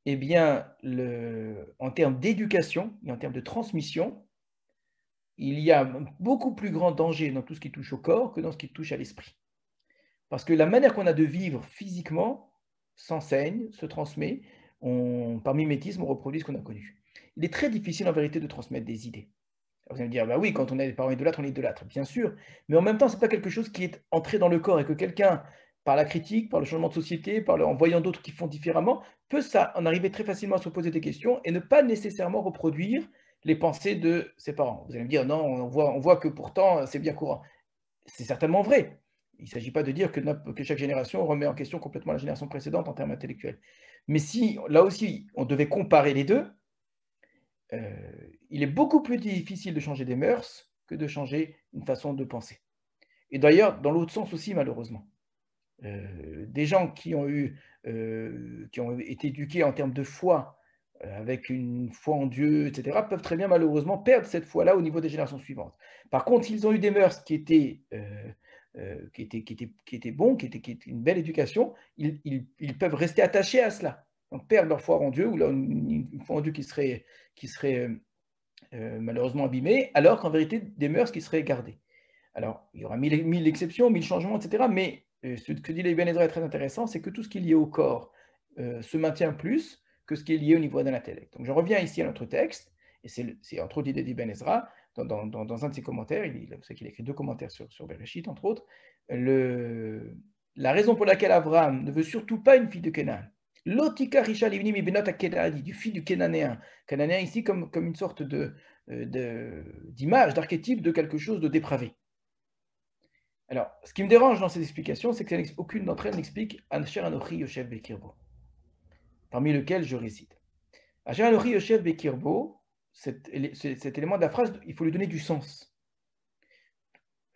eh bien, en termes d'éducation et en termes de transmission, il y a beaucoup plus grand danger dans tout ce qui touche au corps que dans ce qui touche à l'esprit. Parce que la manière qu'on a de vivre physiquement s'enseigne, se transmet, par mimétisme, on reproduit ce qu'on a connu. Il est très difficile en vérité de transmettre des idées. Alors vous allez me dire, bah oui, quand on a des parents idolâtres, on est idolâtre, bien sûr, mais en même temps, ce n'est pas quelque chose qui est entré dans le corps et que quelqu'un, par la critique, par le changement de société, en voyant d'autres qui font différemment, peut en arriver très facilement à se poser des questions et ne pas nécessairement reproduire les pensées de ses parents. Vous allez me dire, non, on voit que pourtant, c'est bien courant. C'est certainement vrai. Il ne s'agit pas de dire que chaque génération remet en question complètement la génération précédente en termes intellectuels. Mais si, là aussi, on devait comparer les deux, il est beaucoup plus difficile de changer des mœurs que de changer une façon de penser. Et d'ailleurs, dans l'autre sens aussi, malheureusement. Des gens qui ont été éduqués en termes de foi, avec une foi en Dieu, etc., peuvent très bien malheureusement perdre cette foi-là au niveau des générations suivantes. Par contre, s'ils ont eu des mœurs qui étaient bons, qui étaient une belle éducation, ils peuvent rester attachés à cela. Donc perdre leur foi en Dieu, ou une foi en Dieu qui serait malheureusement abîmée, alors qu'en vérité, des mœurs qui seraient gardées. Alors, il y aura mille exceptions, 1000 changements, etc., mais ce que dit l'Ibn Ezra est très intéressant, c'est que tout ce qui est lié au corps se maintient plus que ce qui est lié au niveau de l'intellect. Donc je reviens ici à notre texte, et c'est entre autres l'idée d'Ibn Ezra, dans un de ses commentaires, vous savez qu'il a écrit 2 commentaires sur Bereshit, entre autres, la raison pour laquelle Abraham ne veut surtout pas une fille de Canaan, Lotika Risha Livni mi benot Kenani, du fils du Cananéen. Cananéen ici comme une sorte d'image, d'archétype de quelque chose de dépravé. Alors, ce qui me dérange dans ces explications, c'est qu'aucune d'entre elles n'explique Asher Anochi Yoshev Bekirbo, parmi lesquels je réside. Asher Anochi Yoshev Bekirbo, cet élément de la phrase, il faut lui donner du sens.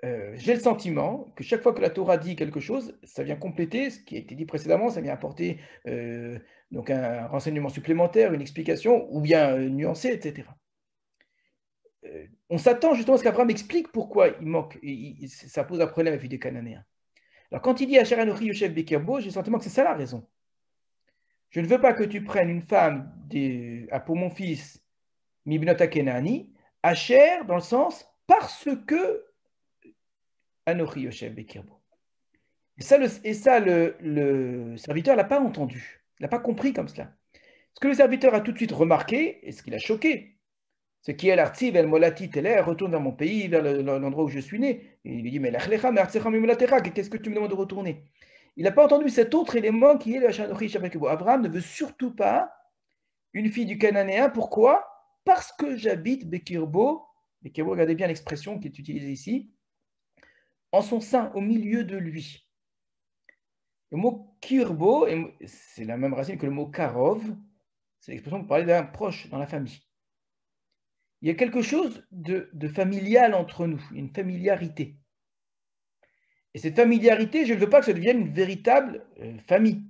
J'ai le sentiment que chaque fois que la Torah dit quelque chose, ça vient compléter ce qui a été dit précédemment, ça vient apporter donc un renseignement supplémentaire, une explication, ou bien nuancer, etc. On s'attend justement à ce qu'Abraham explique pourquoi il manque, ça pose un problème à la vie des Cananéens. Alors quand il dit Asher Anochi Yoshev Bekirbo, j'ai le sentiment que c'est ça la raison. Je ne veux pas que tu prennes une femme pour mon fils Mibnota Kenani, Asher dans le sens parce que Anochi Yoshev Bekirbo. Et ça, le serviteur ne l'a pas entendu, il n'a pas compris comme cela. Ce que le serviteur a tout de suite remarqué, et ce qui l'a choqué, c'est qui est l'artiv el molati tele, retourne vers mon pays, vers l'endroit où je suis né. Et il lui dit, mais qu'est-ce que tu me demandes de retourner? Il n'a pas entendu cet autre élément qui est le Hashanochi Shabakebo. Abraham ne veut surtout pas une fille du Cananéen. Pourquoi? Parce que j'habite Bekirbo. Bekirbo, regardez bien l'expression qui est utilisée ici. En son sein, au milieu de lui. Le mot kirbo, c'est la même racine que le mot karov, c'est l'expression pour parler d'un proche dans la famille. Il y a quelque chose de familial entre nous, une familiarité. Et cette familiarité, je ne veux pas que ça devienne une véritable famille.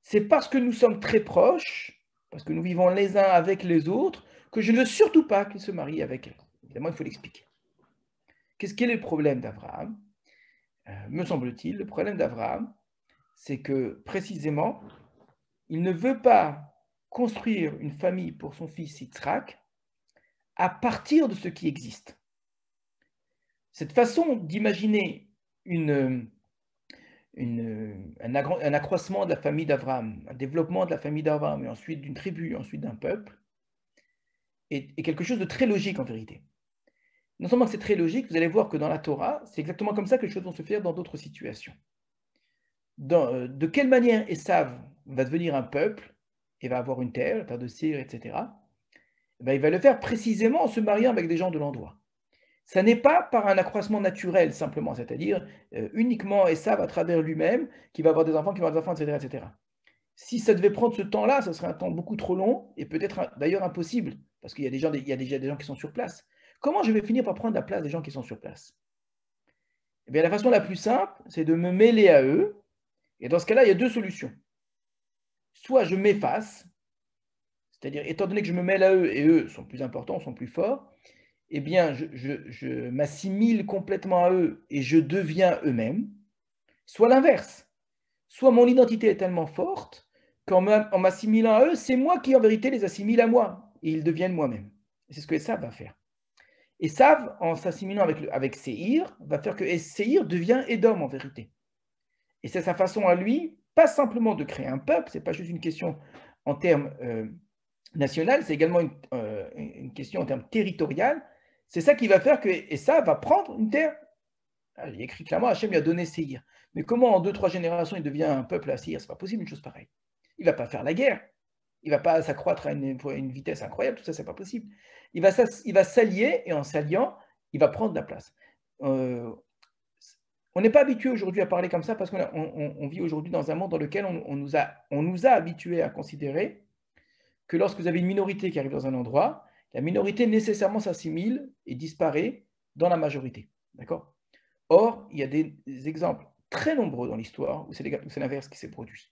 C'est parce que nous sommes très proches, parce que nous vivons les uns avec les autres, que je ne veux surtout pas qu'ils se marient avec elle. Évidemment, il faut l'expliquer. Quel est le problème d'Abraham? Me semble-t-il, le problème d'Abraham, c'est que précisément, il ne veut pas construire une famille pour son fils Yitzhak à partir de ce qui existe. Cette façon d'imaginer un accroissement de la famille d'Abraham, un développement de la famille d'Abraham, et ensuite d'une tribu, ensuite d'un peuple, est quelque chose de très logique en vérité. Non seulement que c'est très logique, vous allez voir que dans la Torah, c'est exactement comme ça que les choses vont se faire dans d'autres situations. De quelle manière Esav va devenir un peuple et va avoir une terre, la terre de Seir, etc. Ben, il va le faire précisément en se mariant avec des gens de l'endroit. Ça n'est pas par un accroissement naturel simplement, c'est-à-dire uniquement Esav à travers lui-même qui va avoir des enfants, qui va avoir des enfants, etc., etc. Si ça devait prendre ce temps-là, ça serait un temps beaucoup trop long et peut-être d'ailleurs impossible, parce qu'il y a déjà des gens qui sont sur place. Comment je vais finir par prendre la place des gens qui sont sur place? Eh bien, la façon la plus simple, c'est de me mêler à eux Et dans ce cas-là, il y a deux solutions. Soit je m'efface, c'est-à-dire, étant donné que je me mêle à eux et eux sont plus importants, sont plus forts, eh bien, je m'assimile complètement à eux et je deviens eux-mêmes. Soit l'inverse. Soit mon identité est tellement forte qu'en m'assimilant à eux, c'est moi qui, en vérité, les assimile à moi et ils deviennent moi-même. C'est ce que Esav va faire. Esav, en s'assimilant avec Séhir, va faire que Séhir devient Édom, en vérité. Et c'est sa façon à lui, pas simplement de créer un peuple, ce n'est pas juste une question en termes national, c'est également une question en termes territorial. C'est ça qui va faire que Esav va prendre une terre. Il est écrit clairement, Hachem lui a donné Séhir. Mais comment en 2-3 générations il devient un peuple à Séhir? Ce n'est pas possible une chose pareille. Il ne va pas faire la guerre. Il ne va pas s'accroître à une vitesse incroyable. Tout ça, ce n'est pas possible. Il va s'allier et en s'alliant, il va prendre la place. On n'est pas habitué aujourd'hui à parler comme ça parce qu'on vit aujourd'hui dans un monde dans lequel on nous a habitués à considérer que lorsque vous avez une minorité qui arrive dans un endroit, la minorité nécessairement s'assimile et disparaît dans la majorité. D'accord? Or, il y a des exemples très nombreux dans l'histoire où c'est l'inverse qui s'est produit.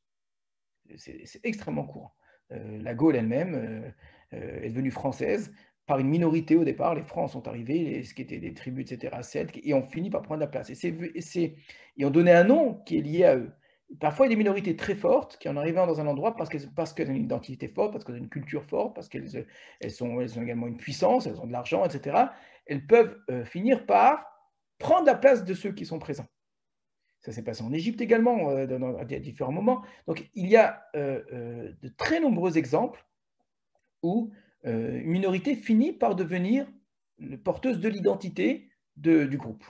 C'est extrêmement courant. La Gaule elle-même est devenue française par une minorité au départ. Les Francs sont arrivés, ce qui étaient des tribus, etc., celtes, et ont fini par prendre la place. Et ont donné un nom qui est lié à eux. Parfois, il y a des minorités très fortes qui en arrivent dans un endroit parce qu'elles ont une identité forte, parce qu'elles ont une culture forte, parce qu'elles ont également une puissance, elles ont de l'argent, etc. Elles peuvent finir par prendre la place de ceux qui sont présents. Ça s'est passé en Égypte également, à différents moments. Donc, il y a de très nombreux exemples où une minorité finit par devenir porteuse de l'identité du groupe.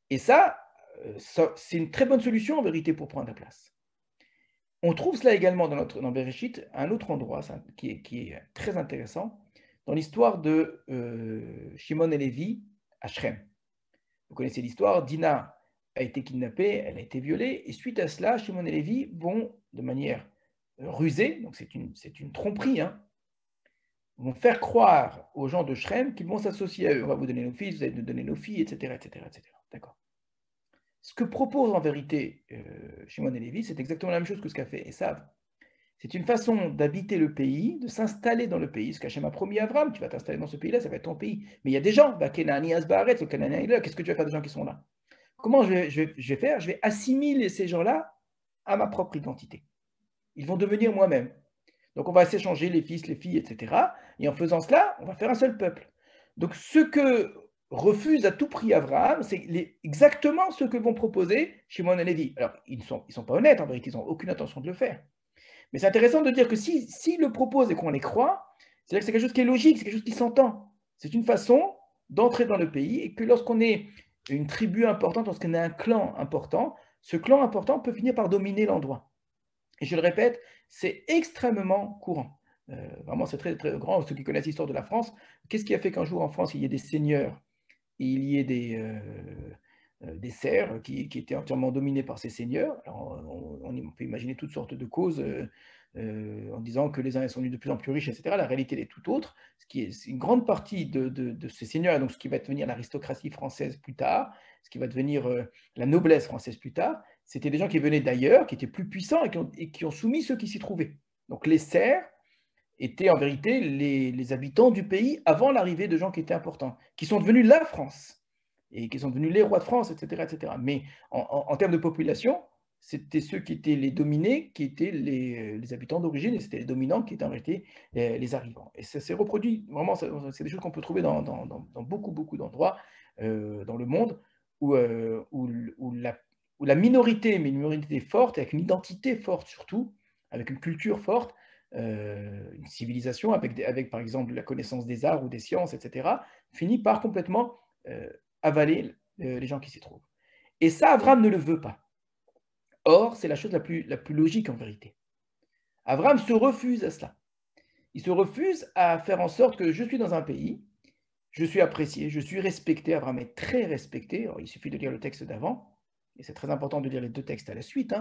Et ça, c'est une très bonne solution en vérité pour prendre la place. On trouve cela également dans Bereshit, à un autre endroit qui est très intéressant, dans l'histoire de Shimon et Lévi à Shrem. Vous connaissez l'histoire, Dina a été kidnappée, elle a été violée, et suite à cela, Shimon et Lévi vont, de manière rusée, donc c'est une tromperie, vont faire croire aux gens de Shrem qu'ils vont s'associer à eux. On va vous donner nos fils, vous allez nous donner nos filles, etc., etc., etc. D'accord. Ce que propose en vérité Shimon et Lévi, c'est exactement la même chose que ce qu'a fait Esav. C'est une façon d'habiter le pays, de s'installer dans le pays. Ce qu'Hachem a promis à Abraham, tu vas t'installer dans ce pays-là, ça va être ton pays. Mais il y a des gens, Kenani, Asbaret, le Cananéen, qu'est-ce que tu vas faire des gens qui sont là? Comment je vais faire? Je vais assimiler ces gens-là à ma propre identité. Ils vont devenir moi-même. Donc on va s'échanger les fils, les filles, etc. Et en faisant cela, on va faire un seul peuple. Donc ce que refuse à tout prix Abraham, c'est exactement ce que vont proposer Shimon et Lévi. Alors ils ne sont pas honnêtes, en vérité, ils n'ont aucune intention de le faire. Mais c'est intéressant de dire que s'ils le proposent et qu'on les croit, c'est-à-dire que c'est quelque chose qui est logique, c'est quelque chose qui s'entend. C'est une façon d'entrer dans le pays et que lorsqu'on est une tribu importante, lorsqu'on est un clan important, ce clan important peut finir par dominer l'endroit. Et je le répète, c'est extrêmement courant. Vraiment, c'est très, très grand. Ceux qui connaissent l'histoire de la France, qu'est-ce qui a fait qu'un jour en France, il y ait des seigneurs et il y ait des serfs qui étaient entièrement dominés par ces seigneurs? Alors, on peut imaginer toutes sortes de causes en disant que les uns sont devenus de plus en plus riches, etc. La réalité elle est tout autre. C'est une grande partie de ces seigneurs, et donc ce qui va devenir l'aristocratie française plus tard, ce qui va devenir la noblesse française plus tard, c'était des gens qui venaient d'ailleurs, qui étaient plus puissants et qui ont soumis ceux qui s'y trouvaient. Donc les serfs étaient en vérité les habitants du pays avant l'arrivée de gens qui étaient importants, qui sont devenus la France, et qui sont devenus les rois de France, etc. etc. Mais en termes de population, c'était ceux qui étaient les dominés, qui étaient les habitants d'origine, et c'était les dominants qui étaient en réalité les arrivants. Et ça s'est reproduit, vraiment, c'est des choses qu'on peut trouver dans beaucoup, beaucoup d'endroits dans le monde, où la minorité, mais une minorité forte, avec une identité forte surtout, avec une culture forte, une civilisation, avec par exemple la connaissance des arts ou des sciences, etc., finit par complètement avaler les gens qui s'y trouvent. Et ça, Abraham ne le veut pas. Or, c'est la chose la plus logique en vérité. Abraham se refuse à cela. Il se refuse à faire en sorte que je suis dans un pays, je suis apprécié, je suis respecté. Abraham est très respecté. Alors, il suffit de lire le texte d'avant, et c'est très important de lire les deux textes à la suite.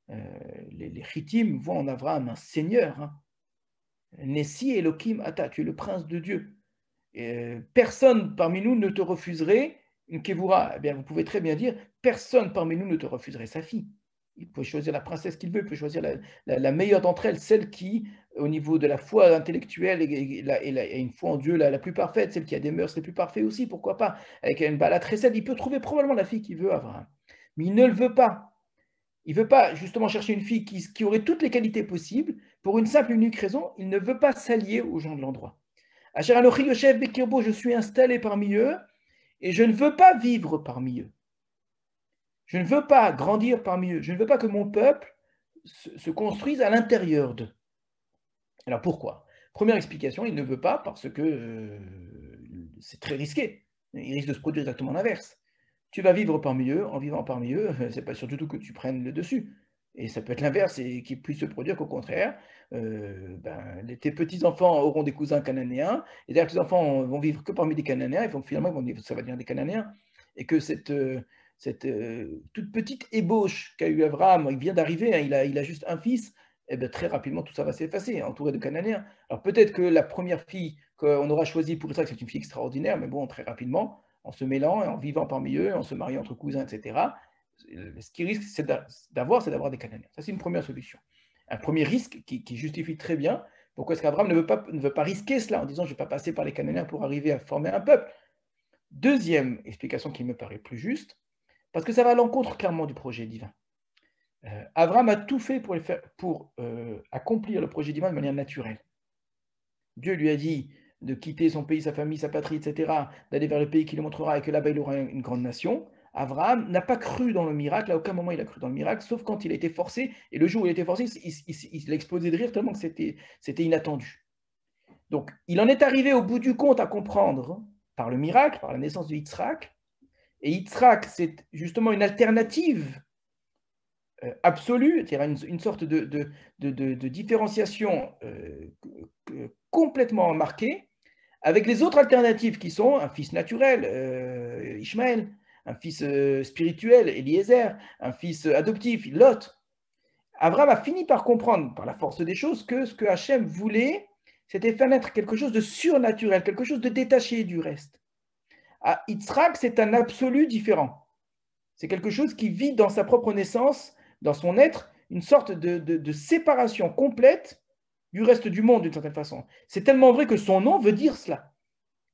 Les Chittim voient en Abraham un seigneur. Nessi Elohim Ata, tu es le prince de Dieu. Personne parmi nous ne te refuserait une Kevura. Eh bien, vous pouvez très bien dire, personne parmi nous ne te refuserait sa fille. Il peut choisir la princesse qu'il veut, il peut choisir la meilleure d'entre elles, celle qui, au niveau de la foi intellectuelle, et une foi en Dieu la plus parfaite, celle qui a des mœurs les plus parfaites aussi, pourquoi pas, avec une balade très saine. Il peut trouver probablement la fille qu'il veut, Abraham. Mais il ne le veut pas. Il ne veut pas justement chercher une fille qui aurait toutes les qualités possibles. Pour une simple et unique raison, il ne veut pas s'allier aux gens de l'endroit. Asher Anochi Yoshev Bekirbo, je suis installé parmi eux et je ne veux pas vivre parmi eux. Je ne veux pas grandir parmi eux. Je ne veux pas que mon peuple se construise à l'intérieur d'eux. Alors pourquoi? Première explication, il ne veut pas parce que c'est très risqué. Il risque de se produire exactement l'inverse. Tu vas vivre parmi eux, en vivant parmi eux, c'est pas surtout que tu prennes le dessus. Et ça peut être l'inverse et qu'il puisse se produire qu'au contraire, tes petits-enfants auront des cousins cananéens, et d'ailleurs tes enfants vont vivre que parmi des Cananéens, et finalement ça va devenir des Cananéens. Et que cette toute petite ébauche qu'a eu Abraham, il vient d'arriver, hein, il a juste un fils, et bien très rapidement tout ça va s'effacer, entouré de Cananéens. Alors peut-être que la première fille qu'on aura choisie pour ça, c'est une fille extraordinaire, mais bon, très rapidement, en se mêlant et en vivant parmi eux, en se mariant entre cousins, etc., ce qui risque c'est d'avoir des Cananéens. Ça, c'est une première solution. Un premier risque qui justifie très bien pourquoi est-ce qu'Abraham ne veut pas risquer cela en disant je ne vais pas passer par les Cananéens pour arriver à former un peuple. Deuxième explication qui me paraît plus juste, parce que ça va à l'encontre clairement du projet divin. Abraham a tout fait pour accomplir le projet divin de manière naturelle. Dieu lui a dit de quitter son pays, sa famille, sa patrie, etc., d'aller vers le pays qui lui montrera et que là-bas il aura une grande nation. Abraham n'a pas cru dans le miracle, à aucun moment il a cru dans le miracle, sauf quand il a été forcé, et le jour où il a été forcé, il a explosé de rire tellement que c'était inattendu. Donc, il en est arrivé au bout du compte à comprendre, par le miracle, par la naissance de Yitzhak, et Yitzhak, c'est justement une alternative absolue, c'est-à-dire une sorte de différenciation complètement marquée, avec les autres alternatives qui sont un fils naturel, Ishmaël, un fils spirituel, Eliezer, un fils adoptif, Lot. Abraham a fini par comprendre, par la force des choses, que ce que Hachem voulait, c'était faire naître quelque chose de surnaturel, quelque chose de détaché du reste. À Yitzhak, c'est un absolu différent. C'est quelque chose qui vit dans sa propre naissance, dans son être, une sorte de séparation complète du reste du monde d'une certaine façon. C'est tellement vrai que son nom veut dire cela.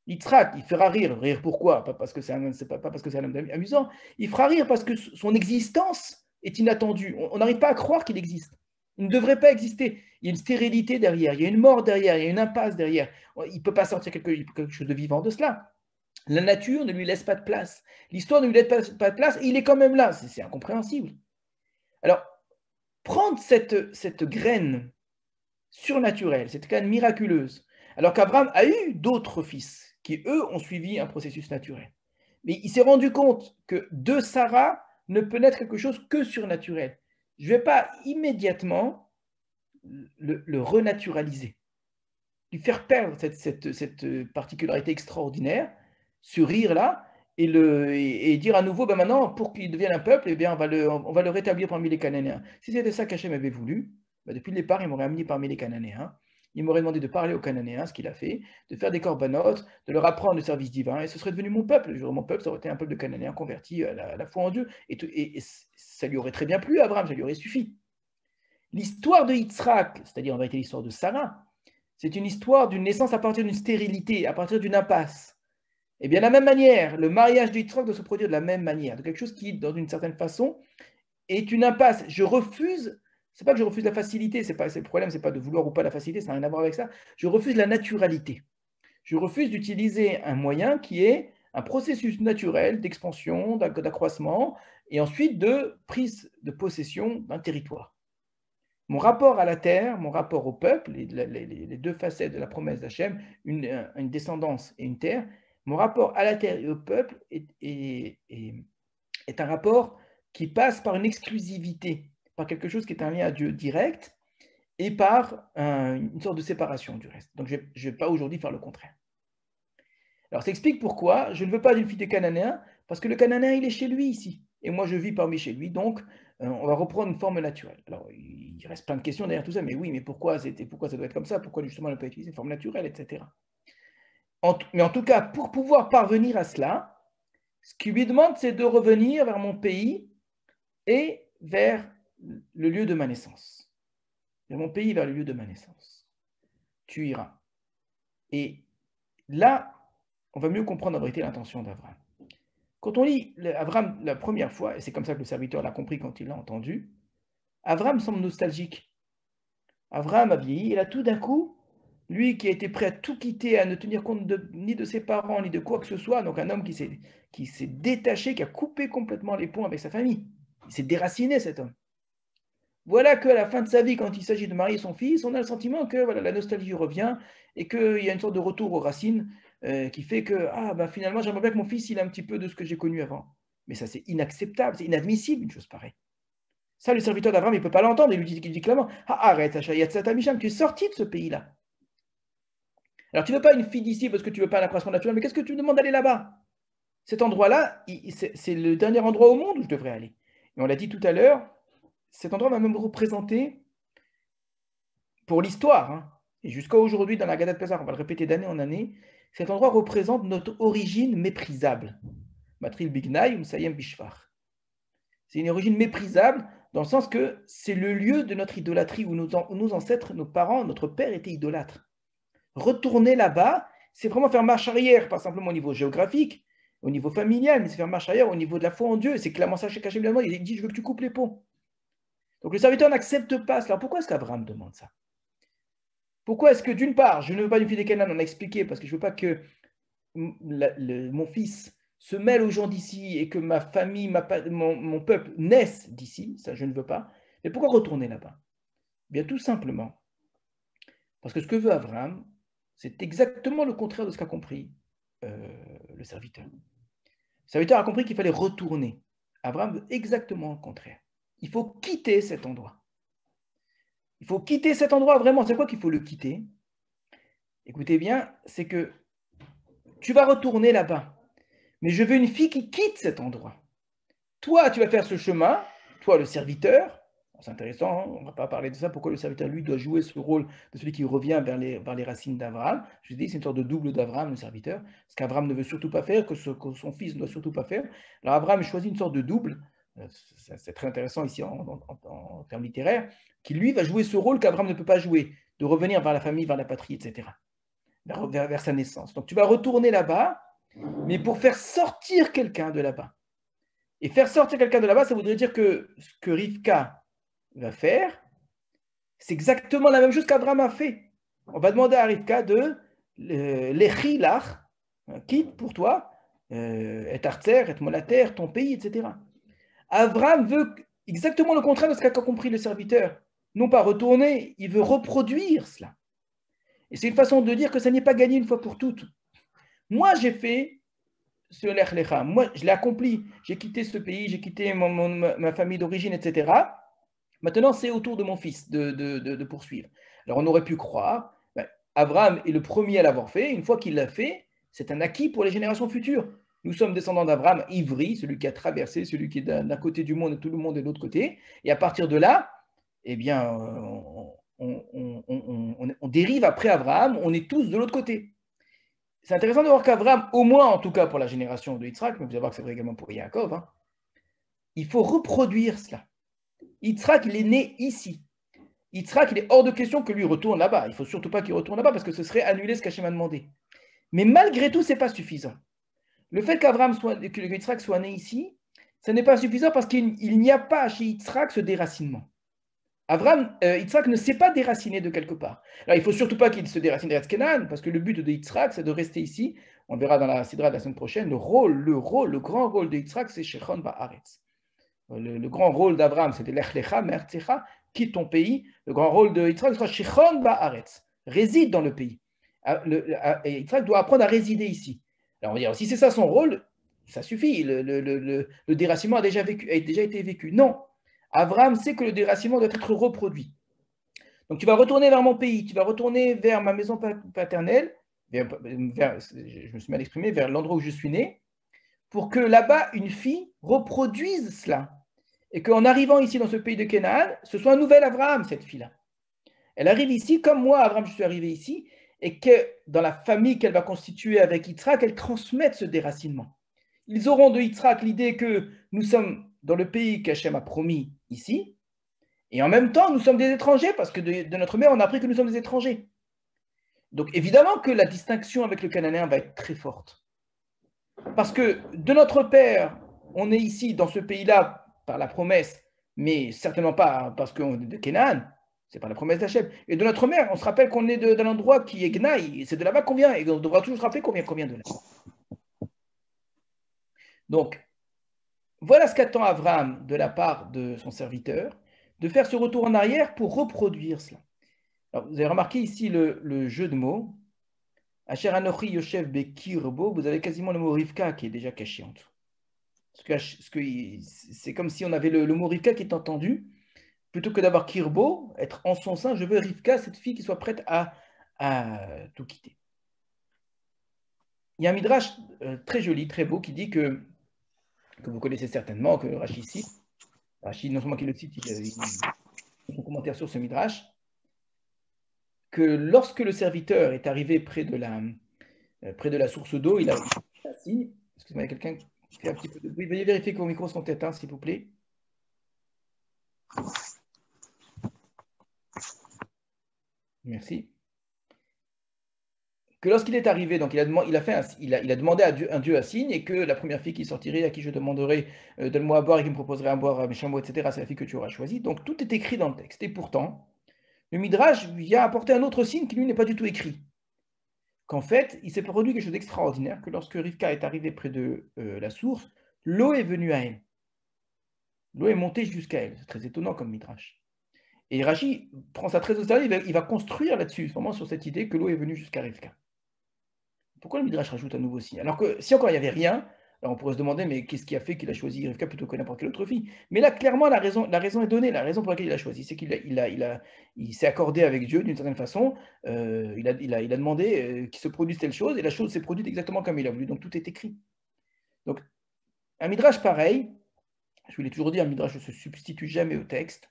Yitzhak, il fera rire. Rire pourquoi? Pas parce que c'est pas parce que c'est un homme amusant. Il fera rire parce que son existence est inattendue. On n'arrive pas à croire qu'il existe. Il ne devrait pas exister. Il y a une stérilité derrière, il y a une mort derrière, il y a une impasse derrière. Il ne peut pas sortir quelque chose de vivant de cela. La nature ne lui laisse pas de place. L'histoire ne lui laisse pas de place et il est quand même là. C'est incompréhensible. Alors, prendre cette graine surnaturelle, cette graine miraculeuse, alors qu'Abraham a eu d'autres fils qui, eux, ont suivi un processus naturel. Mais il s'est rendu compte que de Sarah ne peut naître quelque chose que surnaturel. Je ne vais pas immédiatement le renaturaliser, lui faire perdre cette particularité extraordinaire, ce rire-là, et dire à nouveau, maintenant, pour qu'il devienne un peuple, eh bien, on va le rétablir parmi les Cananéens. Si c'était ça qu'Hachem avait voulu, depuis le départ, il m'aurait amené parmi les Cananéens. Il m'aurait demandé de parler aux Cananéens, ce qu'il a fait, de faire des corbanotes, de leur apprendre le service divin, et ce serait devenu mon peuple. Mon peuple, ça aurait été un peuple de Cananéens convertis à la foi en Dieu. Et ça lui aurait très bien plu à Abraham, ça lui aurait suffi. L'histoire de Yitzhak, c'est-à-dire en vérité l'histoire de Sarah, c'est une histoire d'une naissance à partir d'une stérilité, à partir d'une impasse. Et bien de la même manière, le mariage de Yitzhak doit se produire de la même manière, de quelque chose qui, dans une certaine façon, est une impasse. Je refuse, c'est pas que je refuse la facilité, c'est le problème, c'est pas de vouloir ou pas la facilité, ça n'a rien à voir avec ça. Je refuse la naturalité. Je refuse d'utiliser un moyen qui est un processus naturel d'expansion, d'accroissement, et ensuite de prise de possession d'un territoire. Mon rapport à la terre, mon rapport au peuple, les deux facettes de la promesse d'Hachem, une descendance et une terre, mon rapport à la terre et au peuple est un rapport qui passe par une exclusivité, par quelque chose qui est un lien à Dieu direct et par une sorte de séparation du reste. Donc je ne vais pas aujourd'hui faire le contraire. Alors ça explique pourquoi je ne veux pas d'une fille de Cananéen, parce que le Cananéen, il est chez lui ici. Et moi, je vis parmi chez lui, donc on va reprendre une forme naturelle. Alors, il reste plein de questions derrière tout ça, mais oui, mais pourquoi ça doit être comme ça? Pourquoi justement on ne peut pas utiliser une forme naturelle, etc. Mais en tout cas, pour pouvoir parvenir à cela, ce qu'il lui demande, c'est de revenir vers mon pays et vers le lieu de ma naissance, vers mon pays, vers le lieu de ma naissance. Tu iras. Et là, on va mieux comprendre en vérité l'intention d'Abraham. Quand on lit Abraham la première fois, et c'est comme ça que le serviteur l'a compris quand il l'a entendu, Abraham semble nostalgique. Abraham a vieilli, et là tout d'un coup, lui qui a été prêt à tout quitter, à ne tenir compte ni de ses parents, ni de quoi que ce soit, donc un homme qui s'est détaché, qui a coupé complètement les ponts avec sa famille. Il s'est déraciné, cet homme. Voilà qu'à la fin de sa vie, quand il s'agit de marier son fils, on a le sentiment que voilà, la nostalgie revient et qu'il y a une sorte de retour aux racines qui fait que finalement, j'aimerais bien que mon fils il ait un petit peu de ce que j'ai connu avant. Mais ça, c'est inacceptable, c'est inadmissible, une chose pareille. Ça, le serviteur d'Abraham, il ne peut pas l'entendre. Il dit clairement, arrête, Achayat Misham, tu es sorti de ce pays-là. Alors, tu ne veux pas une fille d'ici parce que tu ne veux pas un accroissement naturel, mais qu'est-ce que tu me demandes d'aller là-bas? Cet endroit-là, c'est le dernier endroit au monde où je devrais aller. Et on l'a dit tout à l'heure, cet endroit va même représenter, pour l'histoire, et jusqu'à aujourd'hui dans la Haggadah de Pessah, on va le répéter d'année en année, cet endroit représente notre origine méprisable. Matril Bignaï, Msayem Bishfar. C'est une origine méprisable dans le sens que c'est le lieu de notre idolâtrie où nos ancêtres, nos parents, notre père étaient idolâtres. Retourner là-bas, c'est vraiment faire marche arrière, pas simplement au niveau géographique, au niveau familial, mais c'est faire marche arrière au niveau de la foi en Dieu. C'est clairement ça chez Hachem, il dit, je veux que tu coupes les ponts. Donc le serviteur n'accepte pas cela. Pourquoi est-ce qu'Abraham demande ça? Pourquoi est-ce que, d'une part, je ne veux pas une fille des Canaan, on a expliqué, parce que je ne veux pas que mon fils se mêle aux gens d'ici et que ma famille, mon peuple naisse d'ici, ça je ne veux pas. Mais pourquoi retourner là-bas? Bien tout simplement, parce que ce que veut Abraham, c'est exactement le contraire de ce qu'a compris le serviteur. Le serviteur a compris qu'il fallait retourner. Abraham veut exactement le contraire. Il faut quitter cet endroit. Il faut quitter cet endroit, vraiment. C'est quoi qu'il faut le quitter? Écoutez bien, c'est que tu vas retourner là-bas. Mais je veux une fille qui quitte cet endroit. Toi, tu vas faire ce chemin, toi, le serviteur. C'est intéressant, on ne va pas parler de ça, pourquoi le serviteur, lui, doit jouer ce rôle de celui qui revient vers les racines d'Abraham. Je vous dis, c'est une sorte de double d'Abraham, le serviteur. Ce qu'Abraham ne veut surtout pas faire, que son fils ne doit surtout pas faire. Alors, Abraham choisit une sorte de double, c'est très intéressant ici en termes littéraires, qui, lui, va jouer ce rôle qu'Abraham ne peut pas jouer, de revenir vers la famille, vers la patrie, etc., vers sa naissance. Donc, tu vas retourner là-bas, mais pour faire sortir quelqu'un de là-bas. Et faire sortir quelqu'un de là-bas, ça voudrait dire que ce que Rivka va faire, c'est exactement la même chose qu'Abraham a fait. On va demander à Rivka de l'echilach, quitte pour toi, et artser, et molater, ton pays, etc. Abraham veut exactement le contraire de ce qu'a compris le serviteur. Non pas retourner, il veut reproduire cela. Et c'est une façon de dire que ça n'est pas gagné une fois pour toutes. Moi, j'ai fait ce Lech Lecha. Moi, je l'ai accompli. J'ai quitté ce pays, j'ai quitté ma famille d'origine, etc. Maintenant, c'est au tour de mon fils de poursuivre. Alors, on aurait pu croire, Abraham est le premier à l'avoir fait. Une fois qu'il l'a fait, c'est un acquis pour les générations futures. Nous sommes descendants d'Abraham, ivri, celui qui a traversé, celui qui est d'un côté du monde et tout le monde est de l'autre côté. Et à partir de là, eh bien, on dérive après Abraham, on est tous de l'autre côté. C'est intéressant de voir qu'Abraham, au moins en tout cas pour la génération de Yitzhak, mais vous allez voir que c'est vrai également pour Yaakov, il faut reproduire cela. Yitzhak, il est né ici. Yitzhak, il est hors de question que lui retourne là-bas. Il ne faut surtout pas qu'il retourne là-bas parce que ce serait annuler ce qu'Hachem a demandé. Mais malgré tout, ce n'est pas suffisant. Le fait que Yitzhak soit né ici, ce n'est pas suffisant parce qu'il n'y a pas chez Yitzhak ce déracinement. Yitzhak ne s'est pas déraciné de quelque part. Alors, il ne faut surtout pas qu'il se déracine d'Eretz Kenan, parce que le but de Yitzhak, c'est de rester ici. On verra dans la Sidra de la semaine prochaine, le grand rôle de Yitzhak, c'est Shechon Ba'aretz. Le grand rôle d'Abraham, c'était Lech Lecha, Mertzecha, quitte ton pays. Le grand rôle de Yitzhak sera Shechon Ba'aretz, réside dans le pays. Et Yitzhak doit apprendre à résider ici. Alors, on va dire, si c'est ça son rôle, ça suffit. Le déracinement a déjà été vécu. Non. Abraham sait que le déracinement doit être reproduit. Donc tu vas retourner vers mon pays, tu vas retourner vers ma maison paternelle, je me suis mal exprimé, vers l'endroit où je suis né, pour que là-bas, une fille reproduise cela. Et qu'en arrivant ici dans ce pays de Canaan, ce soit un nouvel Abraham, cette fille-là. Elle arrive ici, comme moi, Abraham, je suis arrivé ici, et que dans la famille qu'elle va constituer avec Yitzhak, elle transmette ce déracinement. Ils auront de Yitzhak l'idée que nous sommes dans le pays qu'Hachem a promis ici, Et en même temps, nous sommes des étrangers parce que de notre mère, on a appris que nous sommes des étrangers. Donc évidemment que la distinction avec le cananéen va être très forte. Parce que de notre père, on est ici, dans ce pays-là, par la promesse, mais certainement pas parce qu'on est de Canaan, c'est par la promesse d'Hachem. Et de notre mère, on se rappelle qu'on est d'un endroit qui est Gnaï, c'est de là-bas qu'on vient, et on devra toujours se rappeler qu'on vient de là. Donc, voilà ce qu'attend Abraham de la part de son serviteur, de faire ce retour en arrière pour reproduire cela. Alors, vous avez remarqué ici le jeu de mots. Asher Anochi Yoshev Bekirbo, vous avez quasiment le mot Rivka qui est déjà caché en dessous. C'est comme si on avait le mot Rivka qui est entendu. Plutôt que d'avoir Kirbo, être en son sein, je veux Rivka, cette fille qui soit prête à tout quitter. Il y a un midrash très joli, très beau, qui dit que vous connaissez certainement, que Rashi cite. Rashi, non seulement qu'il le cite, il fait son commentaire sur ce midrash, que lorsque le serviteur est arrivé près de la source d'eau, il a assis. Excusez-moi, il y a quelqu'un qui fait un petit peu de bruit. Veuillez vérifier que vos micros sont éteints, s'il vous plaît. Merci. Que lorsqu'il est arrivé, donc il a demandé à Dieu, un Dieu à signe, et que la première fille qui sortirait, à qui je demanderai, donne-moi à boire et qui me proposerait à boire mes chameaux, etc., c'est la fille que tu auras choisie. Donc tout est écrit dans le texte. Et pourtant, le Midrash vient apporter un autre signe qui lui n'est pas du tout écrit. Qu'en fait, il s'est produit quelque chose d'extraordinaire, que lorsque Rivka est arrivée près de la source, l'eau est venue à elle. L'eau est montée jusqu'à elle. C'est très étonnant comme Midrash. Et Rashi prend ça très au sérieux, il va construire là-dessus, vraiment sur cette idée que l'eau est venue jusqu'à Rivka. Pourquoi le Midrash rajoute un nouveau signe? Alors que si encore il n'y avait rien, alors on pourrait se demander, mais qu'est-ce qui a fait qu'il a choisi Rivka plutôt que n'importe quelle autre fille? Mais là, clairement, la raison est donnée. La raison pour laquelle il a choisi, c'est qu'il s'est accordé avec Dieu d'une certaine façon. Il a demandé qu'il se produise telle chose, et la chose s'est produite exactement comme il a voulu. Donc tout est écrit. Donc, un Midrash pareil, je vous l'ai toujours dit, un Midrash ne se substitue jamais au texte,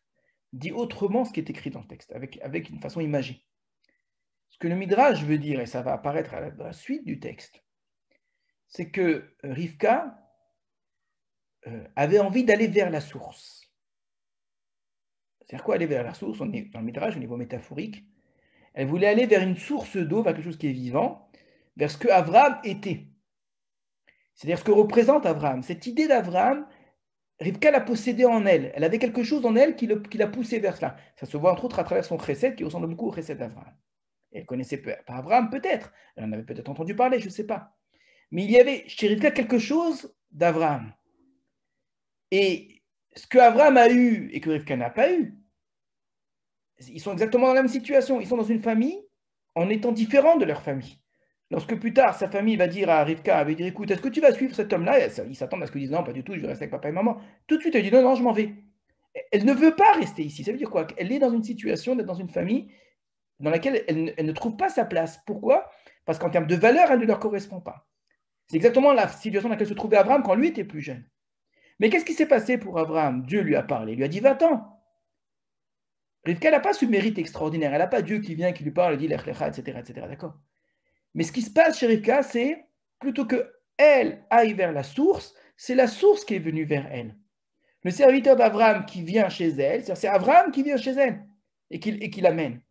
dit autrement ce qui est écrit dans le texte, avec une façon imagée. Ce que le Midrash veut dire, et ça va apparaître dans la suite du texte, c'est que Rivka avait envie d'aller vers la source. C'est-à-dire quoi aller vers la source? On est dans le Midrash au niveau métaphorique. Elle voulait aller vers une source d'eau, vers quelque chose qui est vivant, vers ce que Abraham était. C'est-à-dire ce que représente Abraham. Cette idée d'Abraham, Rivka l'a possédée en elle. Elle avait quelque chose en elle qui l'a poussée vers cela. Ça se voit entre autres à travers son chesed qui ressemble beaucoup au chesed d'Abraham. Elle connaissait pas Abraham peut-être. Elle en avait peut-être entendu parler, je ne sais pas. Mais il y avait chez Rivka quelque chose d'Abraham. Et ce que Abraham a eu et que Rivka n'a pas eu, ils sont exactement dans la même situation. Ils sont dans une famille en étant différents de leur famille. Lorsque plus tard, sa famille va dire à Rivka, elle va dire, écoute, est-ce que tu vas suivre cet homme-là? Ils s'attendent à ce qu'ils disent, non, pas du tout, je vais rester avec papa et maman. Tout de suite, elle dit, non, non, je m'en vais. Elle ne veut pas rester ici. Ça veut dire quoi? Elle est dans une situation d'être dans une famille dans laquelle elle ne trouve pas sa place. Pourquoi? Parce qu'en termes de valeur, elle ne leur correspond pas. C'est exactement la situation dans laquelle se trouvait Abraham quand lui était plus jeune. Mais qu'est-ce qui s'est passé pour Abraham? Dieu lui a parlé, il lui a dit, va-t'en. Rivka n'a pas ce mérite extraordinaire. Elle n'a pas Dieu qui vient, qui lui parle, dit lech lecha, etc., etc. D'accord? Mais ce qui se passe chez Rivka, c'est plutôt qu'elle aille vers la source, c'est la source qui est venue vers elle. Le serviteur d'Abraham qui vient chez elle, c'est Abraham qui vient chez elle et qui l'amène.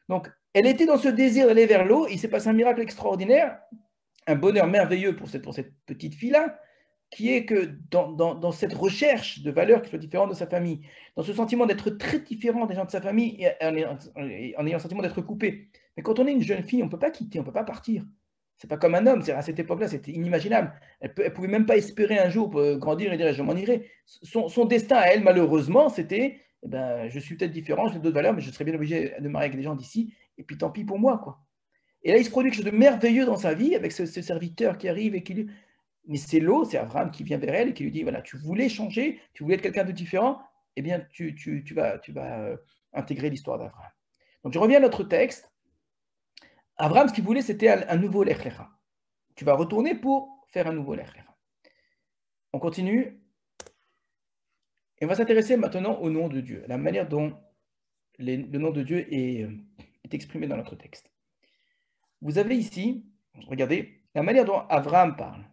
Donc, elle était dans ce désir d'aller vers l'eau, et il s'est passé un miracle extraordinaire, un bonheur merveilleux pour cette petite fille-là, qui est que dans cette recherche de valeurs qui soient différentes de sa famille, dans ce sentiment d'être très différent des gens de sa famille, et en ayant le sentiment d'être coupé. Mais quand on est une jeune fille, on ne peut pas quitter, on ne peut pas partir. C'est pas comme un homme, à cette époque-là, c'était inimaginable. Elle ne pouvait même pas espérer un jour grandir et dire je m'en irai. Son destin à elle, malheureusement, c'était je suis peut-être différent, j'ai d'autres valeurs, mais je serais bien obligé de marier avec des gens d'ici, et puis tant pis pour moi, quoi. Et là, il se produit quelque chose de merveilleux dans sa vie avec ce serviteur qui arrive et qui lui. Mais c'est l'eau, c'est Abraham qui vient vers elle et qui lui dit voilà, tu voulais changer, tu voulais être quelqu'un de différent, eh bien, tu vas intégrer l'histoire d'Abraham. Donc, je reviens à notre texte. Abraham, ce qu'il voulait, c'était un nouveau Lech Lecha. Tu vas retourner pour faire un nouveau Lech Lecha. On continue. Et on va s'intéresser maintenant au nom de Dieu, la manière dont le nom de Dieu est exprimé dans notre texte. Vous avez ici, regardez, la manière dont Abraham parle.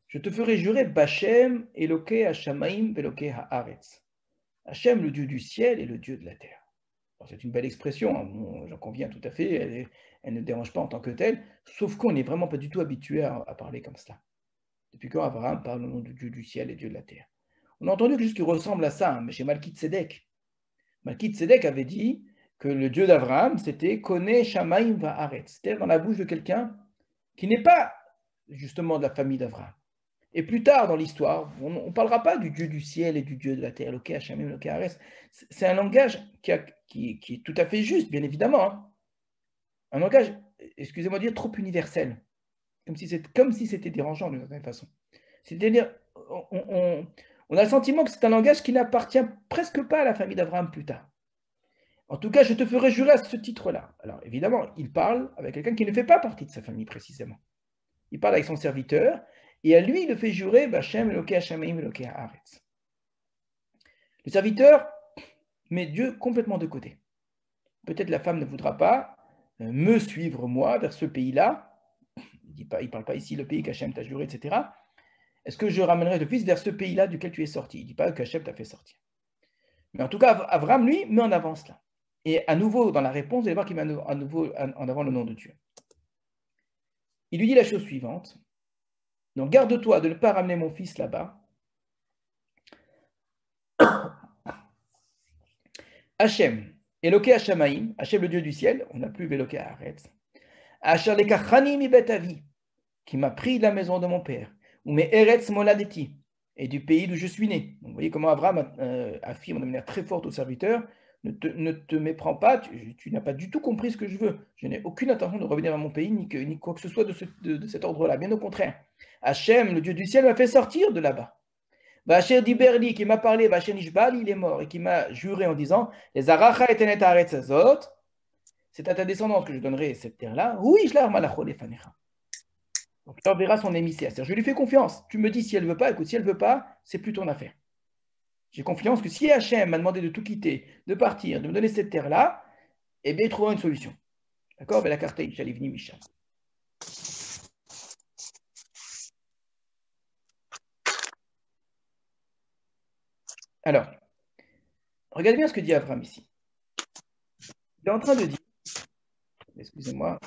Je te ferai jurer Bachem, Eloke Hashamaim, Veloke Haaretz. Hachem, le Dieu du ciel et le Dieu de la terre. C'est une belle expression, hein, bon, j'en conviens tout à fait, elle ne dérange pas en tant que telle, sauf qu'on n'est vraiment pas du tout habitué à parler comme cela. Depuis quand Abraham parle au nom du Dieu du ciel et Dieu de la terre? On a entendu quelque chose qui ressemble à ça, hein, mais chez Malki Tzedek. Malki Tzedek avait dit que le Dieu d'Abraham, c'était Kone Shamaim Va'aretz, c'est-à-dire dans la bouche de quelqu'un qui n'est pas justement de la famille d'Abraham. Et plus tard dans l'histoire, on ne parlera pas du Dieu du ciel et du Dieu de la terre, Loké Hachamim, Loké Haaretz. C'est un langage qui est tout à fait juste, bien évidemment. Hein. Un langage, excusez-moi de dire, trop universel. Comme si c'était dérangeant d'une certaine façon. C'est-à-dire, on a le sentiment que c'est un langage qui n'appartient presque pas à la famille d'Abraham plus tard. En tout cas, je te ferai jurer à ce titre-là. Alors évidemment, il parle avec quelqu'un qui ne fait pas partie de sa famille précisément. Il parle avec son serviteur, et à lui, il le fait jurer, Bachem, Eloké Hashamaim, Eloké Haaretz. Le serviteur met Dieu complètement de côté. Peut-être la femme ne voudra pas me suivre, moi, vers ce pays-là. Il ne parle pas ici le pays qu'Hachem t'a juré, etc. Est-ce que je ramènerai le fils vers ce pays-là duquel tu es sorti? Il ne dit pas qu'Hachem t'a fait sortir. Mais en tout cas, Abraham, lui, met en avant cela. Et à nouveau, dans la réponse, vous allez voir qu'il met à nouveau en avant le nom de Dieu. Il lui dit la chose suivante. Donc, garde-toi de ne pas ramener mon fils là-bas. Hachem, Eloké Hashamaim, Hachem le Dieu du ciel, on n'a plus Eloké Haaretz. Hachem lekachani mi bet avi, qui m'a pris de la maison de mon père, ou mes Eretz moladeti, et du pays d'où je suis né. Donc, vous voyez comment Abraham affirme de manière très forte au serviteur, ne te méprends pas, tu n'as pas du tout compris ce que je veux. Je n'ai aucune intention de revenir à mon pays, ni quoi que ce soit de cet ordre-là. Bien au contraire. Hachem, le Dieu du ciel, m'a fait sortir de là-bas. Vacher Diberli, qui m'a parlé, Vacher Nishbal, il est mort, et qui m'a juré en disant, les Aracha et Tenet Haaretz Azot, c'est à ta descendance que je donnerai cette terre-là. Oui, je la malacho les fanecha. Donc tu enverras son émissaire. C'est-à-dire, je lui fais confiance. Tu me dis si elle ne veut pas, écoute, si elle ne veut pas, c'est plus ton affaire. J'ai confiance que si Hachem m'a demandé de tout quitter, de partir, de me donner cette terre-là, eh bien, il trouvera une solution. D'accord? La carte Shalivni Misha. Alors, regardez bien ce que dit Abraham ici. Il est en train de dire, excusez-moi,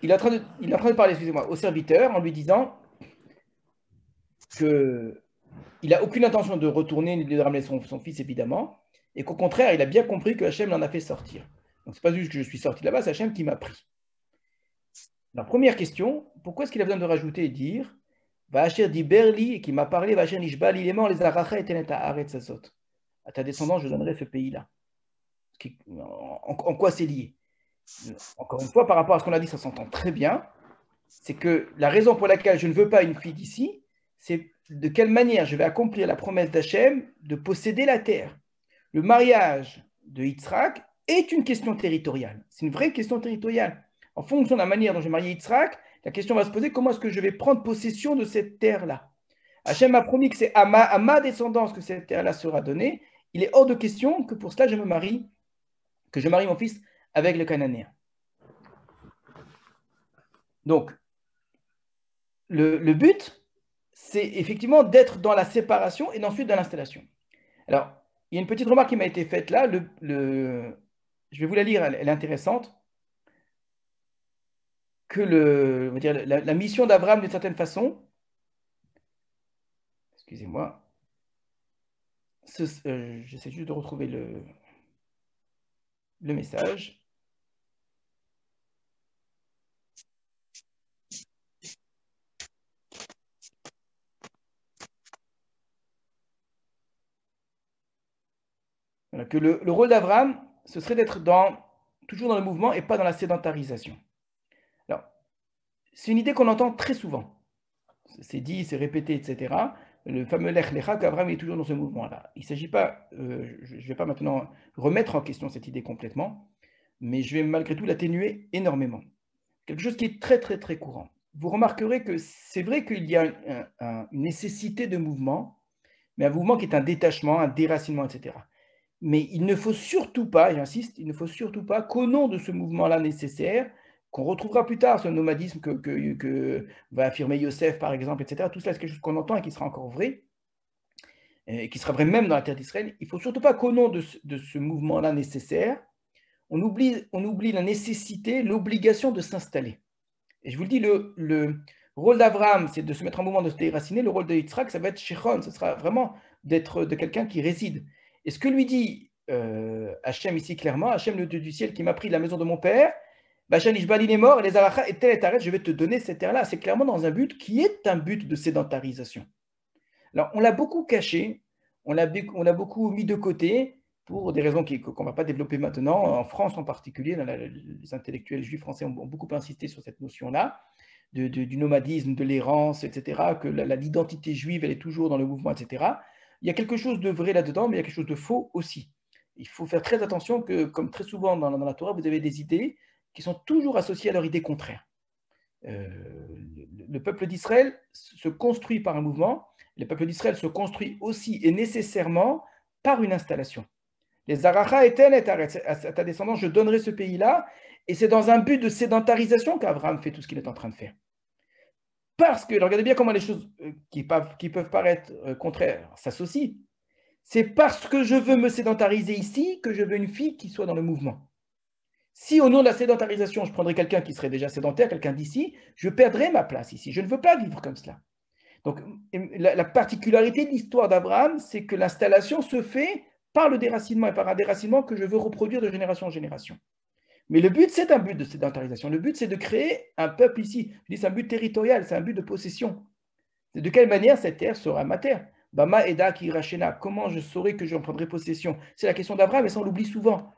il est en train de parler, excusez-moi, au serviteur en lui disant qu'il n'a aucune intention de retourner ni de ramener son fils, évidemment, et qu'au contraire, il a bien compris que Hachem l'en a fait sortir. Donc, ce n'est pas juste que je suis sorti de là-bas, c'est Hachem qui m'a pris. La première question, pourquoi est-ce qu'il a besoin de rajouter et dire Vacher dit Berli, et qui m'a parlé, Vacher Nishbal, il est mort, les Aracha et Tenet Haaretz Azot. À ta descendance, je donnerai ce pays-là. En quoi c'est lié? Encore une fois, par rapport à ce qu'on a dit, ça s'entend très bien. C'est que la raison pour laquelle je ne veux pas une fille d'ici, c'est de quelle manière je vais accomplir la promesse d'Hachem de posséder la terre. Le mariage de Yitzhak est une question territoriale. C'est une vraie question territoriale. En fonction de la manière dont je marie Yitzhak, la question va se poser, comment est-ce que je vais prendre possession de cette terre-là? Hachem m'a promis que c'est à ma descendance que cette terre-là sera donnée. Il est hors de question que pour cela je marie mon fils avec le Cananéen. Donc, le but, c'est effectivement d'être dans la séparation et ensuite dans l'installation. Alors, il y a une petite remarque qui m'a été faite là. Je vais vous la lire, elle est intéressante. Que la mission d'Abraham, d'une certaine façon, excusez-moi, j'essaie juste de retrouver le message. Voilà, que le rôle d'Abraham, ce serait d'être toujours dans le mouvement et pas dans la sédentarisation. Alors, c'est une idée qu'on entend très souvent. C'est dit, c'est répété, etc. Le fameux Lech Lecha, qu'Abraham est toujours dans ce mouvement-là. Il ne s'agit pas, je ne vais pas maintenant remettre en question cette idée complètement, mais je vais malgré tout l'atténuer énormément. Quelque chose qui est très, très, très courant. Vous remarquerez que c'est vrai qu'il y a une nécessité de mouvement, mais un mouvement qui est un détachement, un déracinement, etc. Mais il ne faut surtout pas, j'insiste, il ne faut surtout pas qu'au nom de ce mouvement-là nécessaire, qu'on retrouvera plus tard, ce nomadisme que va affirmer Yosef, par exemple, etc. Tout cela, c'est quelque chose qu'on entend et qui sera encore vrai, et qui sera vrai même dans la terre d'Israël. Il ne faut surtout pas qu'au nom de ce mouvement-là nécessaire, on oublie la nécessité, l'obligation de s'installer. Et je vous le dis, le rôle d'Abraham, c'est de se mettre en mouvement, de se déraciner. Le rôle de Yitzhak, ça va être Shechon, ce sera vraiment d'être de quelqu'un qui réside. Et ce que lui dit Hachem ici clairement, Hachem le Dieu du ciel qui m'a pris de la maison de mon père, Bachan Ishbalin est mort, et les Alachas et tel et arrête, je vais te donner cette terre-là. C'est clairement dans un but qui est un but de sédentarisation. Alors, on l'a beaucoup caché, on l'a beaucoup mis de côté pour des raisons qu'on ne va pas développer maintenant. En France en particulier, les intellectuels juifs français ont beaucoup insisté sur cette notion-là, du nomadisme, de l'errance, etc., que l'identité juive, elle est toujours dans le mouvement, etc. Il y a quelque chose de vrai là-dedans, mais il y a quelque chose de faux aussi. Il faut faire très attention que, comme très souvent dans la Torah, vous avez des idées qui sont toujours associées à leur idée contraire. Le peuple d'Israël se construit par un mouvement, le peuple d'Israël se construit aussi et nécessairement par une installation. Les Aracha étaient à ta descendance, je donnerai ce pays-là, et c'est dans un but de sédentarisation qu'Abraham fait tout ce qu'il est en train de faire. Parce que, regardez bien comment les choses qui peuvent paraître contraires s'associent. C'est parce que je veux me sédentariser ici que je veux une fille qui soit dans le mouvement. Si au nom de la sédentarisation, je prendrais quelqu'un qui serait déjà sédentaire, quelqu'un d'ici, je perdrais ma place ici. Je ne veux pas vivre comme cela. Donc, la particularité de l'histoire d'Abraham, c'est que l'installation se fait par le déracinement et par un déracinement que je veux reproduire de génération en génération. Mais le but, c'est un but de sédentarisation. Le but, c'est de créer un peuple ici. Je dis, c'est un but territorial, c'est un but de possession. De quelle manière cette terre sera ma terre? Bama Eda Kirachena. Comment je saurai que j'en prendrai possession? C'est la question d'Abraham, et ça, on l'oublie souvent.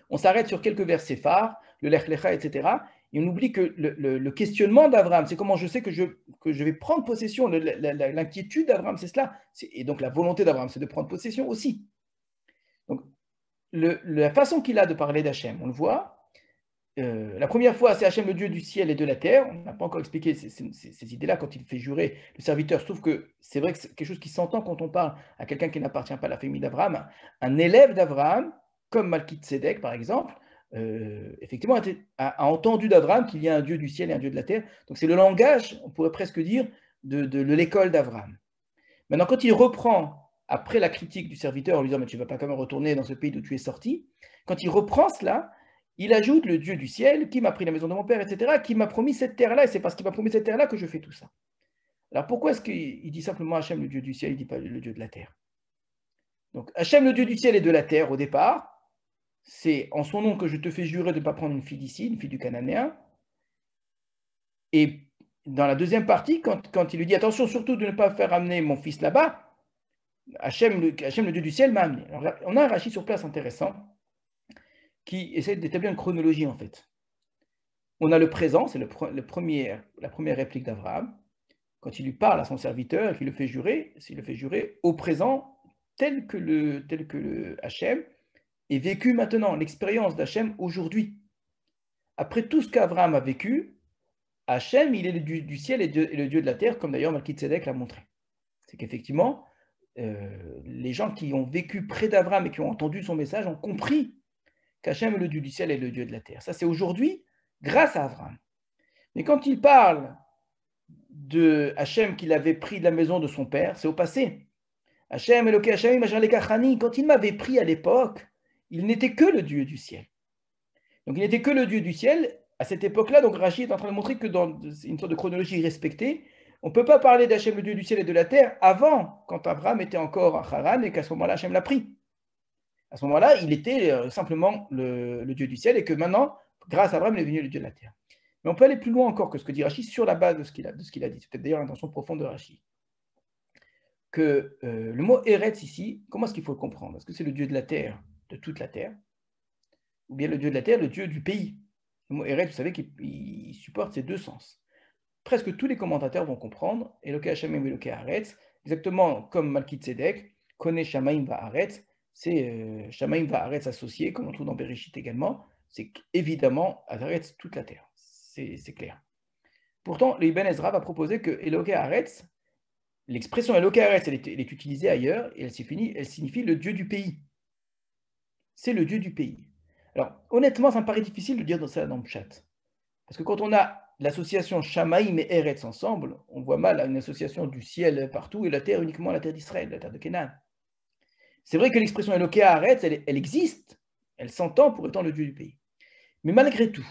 On s'arrête sur quelques versets phares, le Lech Lecha, etc. Et on oublie que le questionnement d'Abraham, c'est comment je sais que je vais prendre possession. L'inquiétude d'Abraham, c'est cela. Et donc la volonté d'Abraham, c'est de prendre possession aussi. Donc la façon qu'il a de parler d'Hachem, on le voit. La première fois, c'est Hachem, le Dieu du ciel et de la terre. On n'a pas encore expliqué ces idées-là quand il fait jurer le serviteur. Je trouve que c'est vrai que c'est quelque chose qui s'entend quand on parle à quelqu'un qui n'appartient pas à la famille d'Abraham. Un élève d'Abraham, comme Malkitsédek par exemple, effectivement a entendu d'Abraham qu'il y a un Dieu du ciel et un Dieu de la terre. Donc c'est le langage, on pourrait presque dire, de l'école d'Abraham. Maintenant, quand il reprend, après la critique du serviteur en lui disant « mais tu ne vas pas quand même retourner dans ce pays d'où tu es sorti », quand il reprend cela, il ajoute le Dieu du ciel qui m'a pris la maison de mon père, etc., qui m'a promis cette terre-là, et c'est parce qu'il m'a promis cette terre-là que je fais tout ça. Alors pourquoi est-ce qu'il dit simplement Hachem, le Dieu du ciel, il ne dit pas le Dieu de la terre? Donc Hachem, le Dieu du ciel et de la terre, au départ, c'est en son nom que je te fais jurer de ne pas prendre une fille d'ici, une fille du Cananéen. Et dans la deuxième partie, quand il lui dit attention surtout de ne pas faire amener mon fils là-bas, Hachem, le Dieu du ciel, m'a amené. Alors, on a un rachis sur place intéressant qui essaie d'établir une chronologie en fait. On a le présent, c'est la première réplique d'Abraham, quand il lui parle à son serviteur et qu'il le fait jurer, s'il le fait jurer au présent, tel que le Hachem est vécu maintenant, l'expérience d'Hachem aujourd'hui. Après tout ce qu'Abraham a vécu, Hachem, il est le Dieu du ciel et le Dieu de la terre, comme d'ailleurs Malkitsédek l'a montré. C'est qu'effectivement, les gens qui ont vécu près d'Abraham et qui ont entendu son message ont compris qu'Hachem est le Dieu du ciel et le Dieu de la terre. Ça, c'est aujourd'hui, grâce à Abraham. Mais quand il parle de Hachem qu'il avait pris de la maison de son père, c'est au passé. Hachem, Eloké Hachem, quand il m'avait pris à l'époque, il n'était que le Dieu du ciel. Donc il n'était que le Dieu du ciel. À cette époque-là, donc Rachid est en train de montrer que dans une sorte de chronologie respectée, on ne peut pas parler d'Hachem, le Dieu du ciel et de la terre, avant, quand Abraham était encore à Haran et qu'à ce moment-là, Hachem l'a pris. À ce moment-là, il était simplement le Dieu du ciel et que maintenant, grâce à Abraham, il est devenu le Dieu de la terre. Mais on peut aller plus loin encore que ce que dit Rachid sur la base de ce qu'il a dit. C'est peut-être d'ailleurs l'intention profonde de Rachid. Que le mot Eretz ici, comment est-ce qu'il faut le comprendre? Est-ce que c'est le Dieu de la terre, de toute la terre, ou bien le Dieu de la terre, le Dieu du pays? Le mot Eretz, vous savez qu'il supporte ces deux sens. Presque tous les commentateurs vont comprendre Eloké Hashem et Eloké Haaretz, exactement comme Malkitsédek, connaît Shamaim va Haaretz, c'est Shamaim va Haaretz associé, comme on trouve dans Bereshit également, c'est évidemment Haaretz toute la terre, c'est clair. Pourtant, le Ibn Ezra va proposer que Eloké Haaretz, l'expression Eloké Haaretz, elle est utilisée ailleurs et elle signifie le Dieu du pays. C'est le Dieu du pays. Alors, honnêtement, ça me paraît difficile de dire ça dans le chat. Parce que quand on a l'association Shamaïm et Eretz ensemble, on voit mal une association du ciel partout et la terre uniquement la terre d'Israël, la terre de Canaan. C'est vrai que l'expression Eloké Haaretz, elle existe, elle s'entend pour étant le Dieu du pays. Mais malgré tout,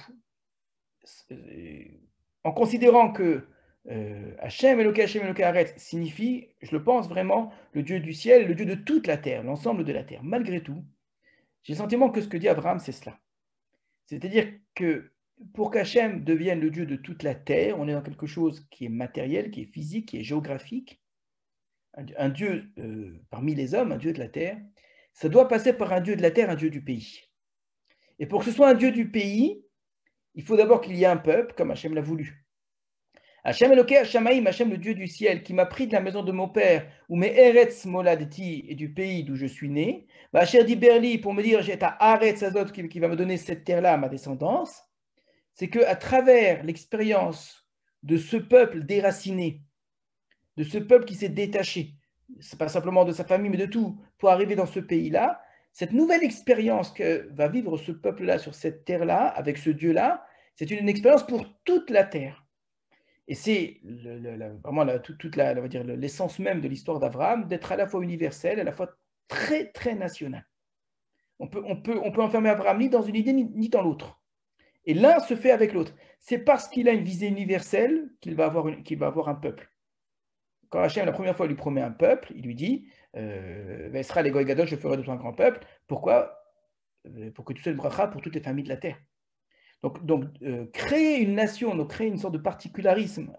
en considérant que Hachem Eloké Haaretz signifie, je le pense vraiment, le Dieu du ciel, le Dieu de toute la terre, l'ensemble de la terre. Malgré tout, j'ai le sentiment que ce que dit Abraham, c'est cela. C'est-à-dire que pour qu'Hachem devienne le Dieu de toute la terre, on est dans quelque chose qui est matériel, qui est physique, qui est géographique. Un Dieu parmi les hommes, un Dieu de la terre, ça doit passer par un Dieu de la terre, un Dieu du pays. Et pour que ce soit un Dieu du pays, il faut d'abord qu'il y ait un peuple, comme Hachem l'a voulu. Hachem Eloké Hashamaïm, Hachem le Dieu du ciel, qui m'a pris de la maison de mon père, ou mes Eretz Moladeti, et du pays d'où je suis né, Hachem dit Berli, pour me dire j'ai ta Aretz Azot qui va me donner cette terre-là à ma descendance, c'est qu'à travers l'expérience de ce peuple déraciné, de ce peuple qui s'est détaché, c'est pas simplement de sa famille, mais de tout, pour arriver dans ce pays-là, cette nouvelle expérience que va vivre ce peuple-là sur cette terre-là, avec ce Dieu-là, c'est une expérience pour toute la terre. Et c'est vraiment toute l'essence même de l'histoire d'Abraham, d'être à la fois universel, à la fois très, très national. On peut enfermer Abraham ni dans une idée, ni dans l'autre. Et l'un se fait avec l'autre. C'est parce qu'il a une visée universelle qu'il va avoir un peuple. Quand Hachem, la première fois, lui promet un peuple, il lui dit Vesra les Goy Gadol, je ferai de toi un grand peuple. Pourquoi? Pour que tu sois une bracha pour toutes les familles de la terre. Donc créer une nation, donc créer une sorte de particularisme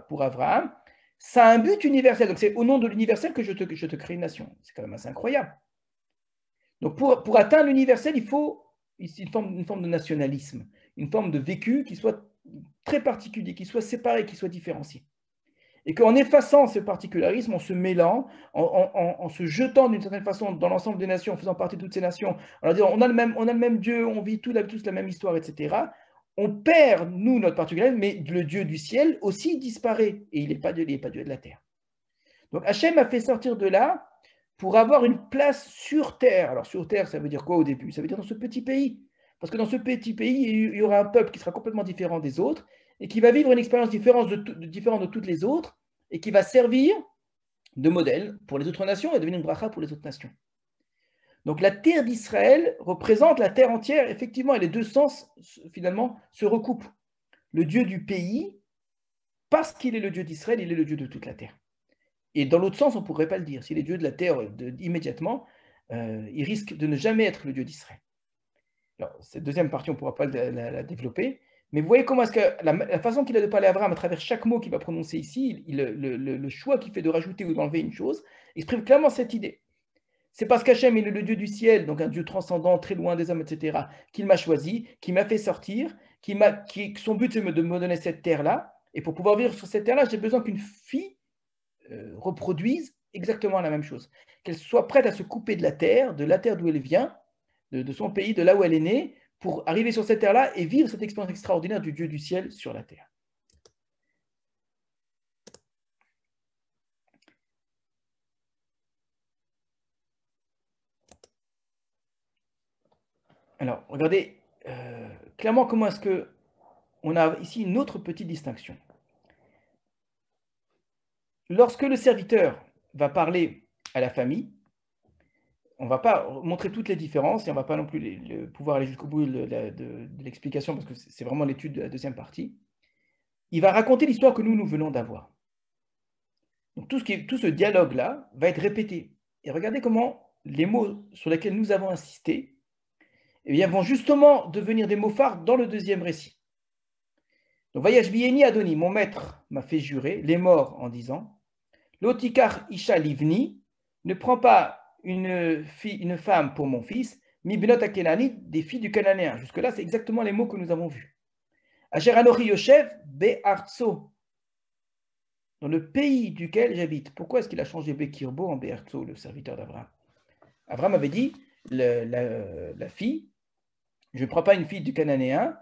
pour Abraham, ça a un but universel. Donc c'est au nom de l'universel que je te crée une nation. C'est quand même assez incroyable. Donc pour atteindre l'universel, il faut une forme de nationalisme, une forme de vécu qui soit très particulier, qui soit séparé, qui soit différencié. Et qu'en effaçant ce particularisme, en se mêlant, en se jetant d'une certaine façon dans l'ensemble des nations, en faisant partie de toutes ces nations, en leur disant on a le même Dieu, on vit tous la même histoire, etc., on perd, nous, notre particularisme, mais le Dieu du ciel aussi disparaît. Et il n'est pas Dieu de la terre. Donc Hachem a fait sortir de là pour avoir une place sur terre. Alors sur terre, ça veut dire quoi au début? Ça veut dire dans ce petit pays. Parce que dans ce petit pays, il y aura un peuple qui sera complètement différent des autres et qui va vivre une expérience différente de toutes les autres et qui va servir de modèle pour les autres nations et devenir une bracha pour les autres nations. Donc la terre d'Israël représente la terre entière, effectivement, et les deux sens, finalement, se recoupent. Le Dieu du pays, parce qu'il est le Dieu d'Israël, il est le Dieu de toute la terre. Et dans l'autre sens, on ne pourrait pas le dire. S'il est Dieu de la terre immédiatement, il risque de ne jamais être le Dieu d'Israël. Alors, cette deuxième partie, on ne pourra pas la développer, mais vous voyez comment est-ce que la façon qu'il a de parler à Abraham à travers chaque mot qu'il va prononcer ici, le choix qu'il fait de rajouter ou d'enlever une chose, exprime clairement cette idée. C'est parce qu'Hachem est le Dieu du ciel, donc un Dieu transcendant, très loin des hommes, etc., qu'il m'a choisi, qu'il m'a fait sortir, son but c'est de me donner cette terre-là, et pour pouvoir vivre sur cette terre-là, j'ai besoin qu'une fille reproduise exactement la même chose. Qu'elle soit prête à se couper de la terre d'où elle vient, de son pays, de là où elle est née, pour arriver sur cette terre-là et vivre cette expérience extraordinaire du Dieu du ciel sur la terre. Alors, regardez clairement comment est-ce que on a ici une autre petite distinction. Lorsque le serviteur va parler à la famille, on ne va pas montrer toutes les différences et on ne va pas non plus pouvoir aller jusqu'au bout de l'explication parce que c'est vraiment l'étude de la deuxième partie. Il va raconter l'histoire que nous venons d'avoir. Donc tout ce dialogue-là va être répété. Et regardez comment les mots sur lesquels nous avons insisté vont justement devenir des mots phares dans le deuxième récit. Donc, Vayash Bieni Adoni, mon maître m'a fait jurer, les morts en disant, Lotikar Isha Livni, ne prends pas une femme pour mon fils, Mi Benot Akenani, des filles du Cananéen. Jusque-là, c'est exactement les mots que nous avons vus. Asher Anochi Yoshev Be'artso, dans le pays duquel j'habite. Pourquoi est-ce qu'il a changé Bekirbo en Be'artso, le serviteur d'Abraham? Abraham avait dit, la fille, je ne prends pas une fille du Cananéen,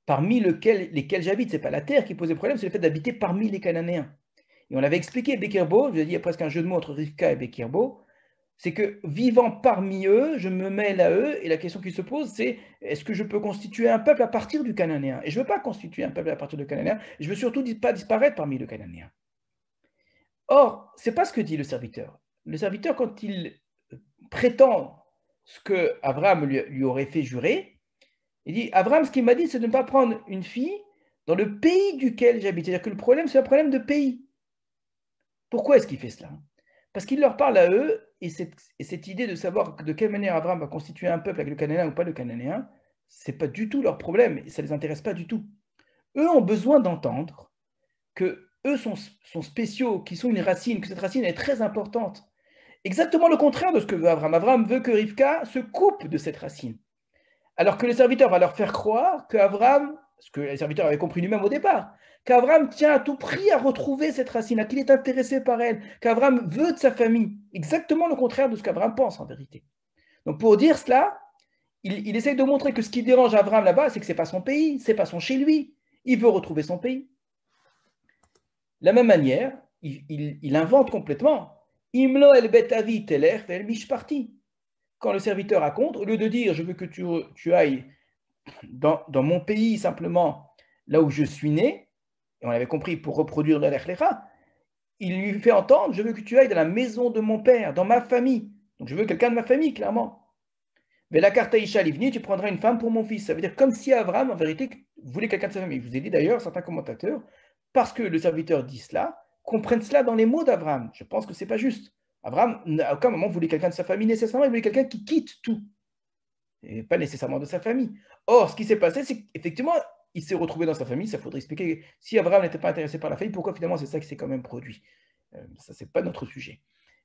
parmi lesquels j'habite. Ce n'est pas la terre qui posait problème, c'est le fait d'habiter parmi les Cananéens. Et on avait expliqué Bekirbo, je vous ai dit, il y a presque un jeu de mots entre Rivka et Bekirbo, c'est que vivant parmi eux, je me mêle à eux, et la question qui se pose, c'est est-ce que je peux constituer un peuple à partir du Cananéen? Et je ne veux pas constituer un peuple à partir du Cananéen, et je veux surtout pas disparaître parmi le Cananéen. Or, ce n'est pas ce que dit le serviteur. Le serviteur, quand il prétend ce que Abraham lui aurait fait jurer, il dit, Abraham, ce qu'il m'a dit, c'est de ne pas prendre une fille dans le pays duquel j'habite. C'est-à-dire que le problème, c'est un problème de pays. Pourquoi est-ce qu'il fait cela? Parce qu'il leur parle à eux, et cette idée de savoir de quelle manière Abraham va constituer un peuple avec le Cananéen ou pas le Cananéen, ce n'est pas du tout leur problème, et ça ne les intéresse pas du tout. Eux ont besoin d'entendre que eux sont spéciaux, qu'ils sont une racine, que cette racine est très importante. Exactement le contraire de ce que veut Abraham. Abraham veut que Rivka se coupe de cette racine. Alors que le serviteur va leur faire croire qu'Abraham, ce que le serviteur avait compris lui-même au départ, qu'Abraham tient à tout prix à retrouver cette racine, qu'il est intéressé par elle, qu'Abraham veut de sa famille. Exactement le contraire de ce qu'Abraham pense en vérité. Donc pour dire cela, il essaye de montrer que ce qui dérange Abraham là-bas, c'est que ce n'est pas son pays, ce n'est pas son chez lui. Il veut retrouver son pays. De la même manière, il invente complètement. Imlo el betavi teler el mishparti. Quand le serviteur raconte, au lieu de dire je veux que tu ailles dans mon pays simplement, là où je suis né, et on avait compris pour reproduire le l'Echlecha, il lui fait entendre je veux que tu ailles dans la maison de mon père, dans ma famille. Donc je veux quelqu'un de ma famille, clairement. Mais la carte Isha Livni, tu prendras une femme pour mon fils. Ça veut dire comme si Abraham, en vérité, voulait quelqu'un de sa famille. Je vous ai dit d'ailleurs, certains commentateurs, parce que le serviteur dit cela, comprennent cela dans les mots d'Abraham. Je pense que ce n'est pas juste. Abraham, à aucun moment, voulait quelqu'un de sa famille nécessairement, il voulait quelqu'un qui quitte tout. Et pas nécessairement de sa famille. Or, ce qui s'est passé, c'est qu'effectivement, il s'est retrouvé dans sa famille. Ça faudrait expliquer. Si Abraham n'était pas intéressé par la famille, pourquoi finalement c'est ça qui s'est quand même produit? Ça, c'est pas notre sujet.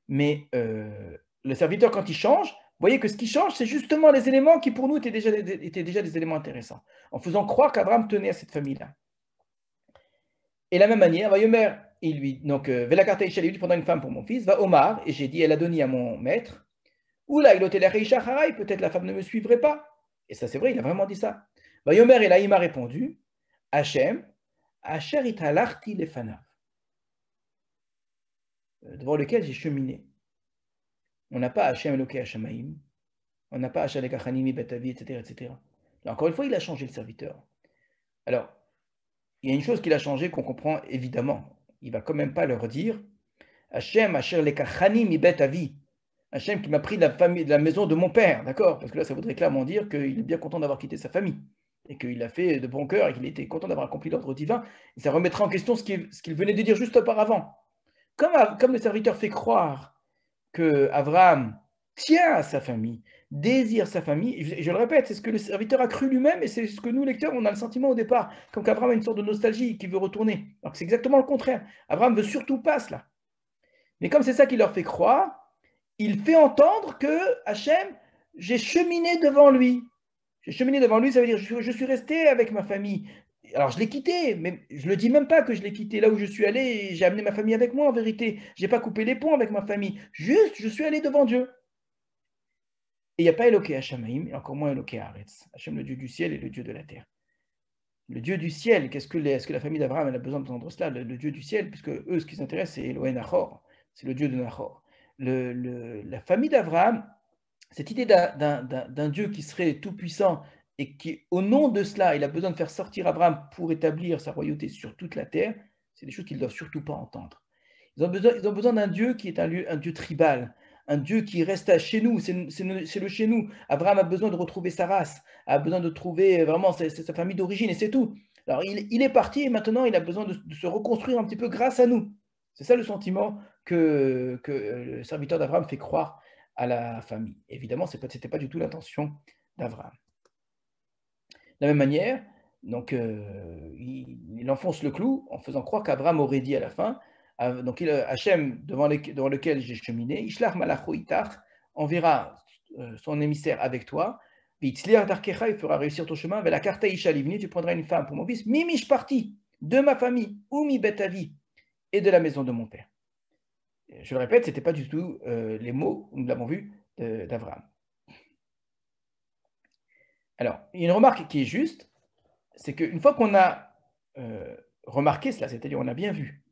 Mais le serviteur, quand il change, vous voyez que ce qui change, c'est justement les éléments qui pour nous étaient déjà des éléments intéressants, en faisant croire qu'Abraham tenait à cette famille-là. Et de la même manière, Vayomer, il lui, donc, Velakarte Ishalit, tu prendras une femme pour mon fils, va Omar, et j'ai dit, elle a donné à mon maître, ou là, il a peut-être la femme ne me suivrait pas. Et ça, c'est vrai, il a vraiment dit ça. Vayomer, et là, il m'a répondu, Hachem, Asher italarti lefanav, devant lequel j'ai cheminé. On n'a pas Hachem Eloké Hashamaim, on n'a pas Hachem Lekachanimi Betavi, etc., etc. Là, encore une fois, il a changé le serviteur. Alors, il y a une chose qu'il a changé qu'on comprend évidemment. Il ne va quand même pas leur dire Hachem Asher Lekachanimi Betavi, Hachem qui m'a pris de la famille, de la maison de mon père, d'accord? Parce que là, ça voudrait clairement dire qu'il est bien content d'avoir quitté sa famille et qu'il a fait de bon cœur et qu'il était content d'avoir accompli l'ordre divin. Et ça remettra en question ce qu'il venait de dire juste auparavant. Comme le serviteur fait croire que Abraham tient à sa famille, désire sa famille, et je le répète, c'est ce que le serviteur a cru lui-même, et c'est ce que nous, lecteurs, on a le sentiment au départ, comme qu'Abraham a une sorte de nostalgie qui veut retourner. Alors que c'est exactement le contraire. Abraham ne veut surtout pas cela. Mais comme c'est ça qui leur fait croire, il fait entendre que Hachem, j'ai cheminé devant lui. J'ai cheminé devant lui, ça veut dire je suis resté avec ma famille. Alors je l'ai quitté, mais je ne le dis même pas que je l'ai quitté. Là où je suis allé, j'ai amené ma famille avec moi en vérité. Je n'ai pas coupé les ponts avec ma famille. Juste, je suis allé devant Dieu. Et il n'y a pas Eloké Hashamaim, et encore moins Eloké Haaretz. Hachem, le Dieu du ciel et le Dieu de la terre. Le Dieu du ciel, est-ce que la famille d'Abraham a besoin d'entendre cela? Le Dieu du ciel, puisque eux, ce qui s'intéresse, c'est Elohé Nachor. C'est le Dieu de Nachor. La famille d'Abraham, cette idée d'un Dieu qui serait tout-puissant et qui, au nom de cela, il a besoin de faire sortir Abraham pour établir sa royauté sur toute la terre, c'est des choses qu'ils ne doivent surtout pas entendre. Ils ont besoin d'un Dieu qui est un Dieu tribal, un Dieu qui reste chez nous, c'est le chez nous. Abraham a besoin de retrouver sa race, a besoin de trouver vraiment sa famille d'origine, et c'est tout. Alors il est parti et maintenant il a besoin de se reconstruire un petit peu grâce à nous. C'est ça le sentiment que le serviteur d'Abraham fait croire à la famille. Évidemment, ce n'était pas du tout l'intention d'Abraham. De la même manière, donc, il enfonce le clou en faisant croire qu'Abraham aurait dit à la fin, donc Hachem, devant lequel j'ai cheminé, Ishlach Malacho Itach, enverra son émissaire avec toi, Vitzliach Darkecha, il fera réussir ton chemin, Vela Karta Isha Livni, tu prendras une femme pour mon fils, Mimish parti, de ma famille, ou mi betavi, et de la maison de mon père. Je le répète, ce n'était pas du tout les mots, nous l'avons vu, d'Abraham. Alors, il y a une remarque qui est juste, c'est qu'une fois qu'on a remarqué cela, c'est-à-dire on a bien vu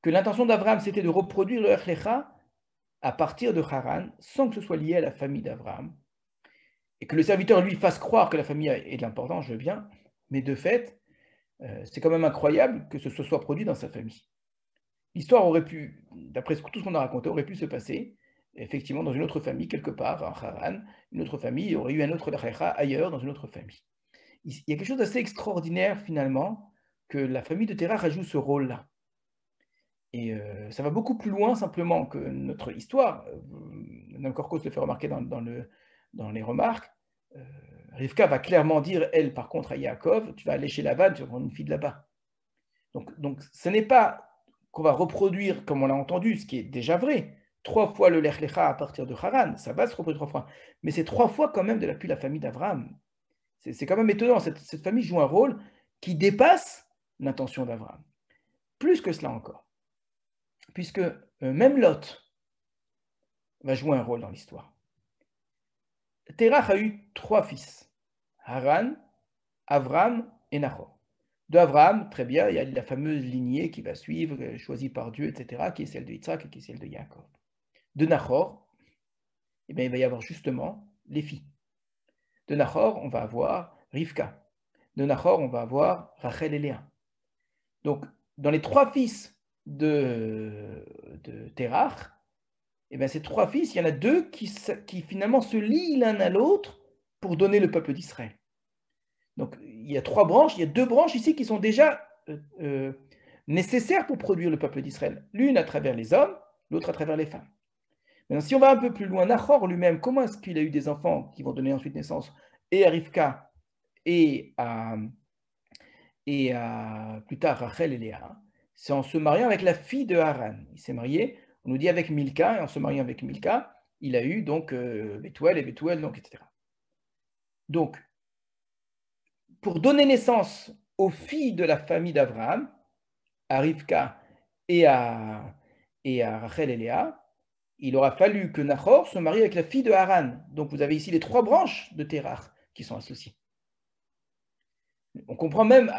que l'intention d'Abraham, c'était de reproduire le Lech Lecha à partir de Haran, sans que ce soit lié à la famille d'Abraham, et que le serviteur lui fasse croire que la famille est de l'importance, je veux bien, mais de fait, c'est quand même incroyable que ce soit produit dans sa famille. L'histoire aurait pu, d'après tout ce qu'on a raconté, aurait pu se passer, effectivement, dans une autre famille, quelque part, en Haran, une autre famille, aurait eu un autre Lecha ailleurs, dans une autre famille. Il y a quelque chose d'assez extraordinaire, finalement, que la famille de Terach joue ce rôle-là. Et ça va beaucoup plus loin simplement que notre histoire. Nam Korkos le fait remarquer dans les remarques. Rivka va clairement dire, elle, par contre, à Yaakov, tu vas aller chez Lavan, tu vas prendre une fille de là-bas. Donc, ce n'est pas qu'on va reproduire, comme on l'a entendu, ce qui est déjà vrai, 3 fois le Lech Lecha à partir de Haran, ça va se reproduire 3 fois, mais c'est 3 fois quand même depuis la famille d'Abraham. C'est quand même étonnant, cette famille joue un rôle qui dépasse l'intention d'Abraham. Plus que cela encore, puisque même Lot va jouer un rôle dans l'histoire. Terach a eu 3 fils, Haran, Avram et Nahor. De Avram, très bien, il y a la fameuse lignée qui va suivre, choisie par Dieu, etc., qui est celle de Yitzhak et qui est celle de Yaakov. De Nahor, eh bien, il va y avoir justement les filles. De Nahor, on va avoir Rivka. De Nahor, on va avoir Rachel et Léa. Donc, dans les 3 fils de Terach, eh bien, ces 3 fils, il y en a 2 qui finalement se lient l'un à l'autre pour donner le peuple d'Israël. Donc, il y a 3 branches, il y a 2 branches ici qui sont déjà nécessaires pour produire le peuple d'Israël. L'une à travers les hommes, l'autre à travers les femmes. Maintenant, si on va un peu plus loin, Nahor lui-même, comment est-ce qu'il a eu des enfants qui vont donner ensuite naissance et à Rivka et à plus tard Rachel et Léa? C'est en se mariant avec la fille de Haran. Il s'est marié, on nous dit avec Milka, et en se mariant avec Milka, il a eu donc Bethuel et Bethuel, donc, etc. Donc, pour donner naissance aux filles de la famille d'Abraham, à Rivka et à Rachel et Léa, il aura fallu que Nahor se marie avec la fille de Haran. Donc vous avez ici les 3 branches de Terach qui sont associées. On comprend même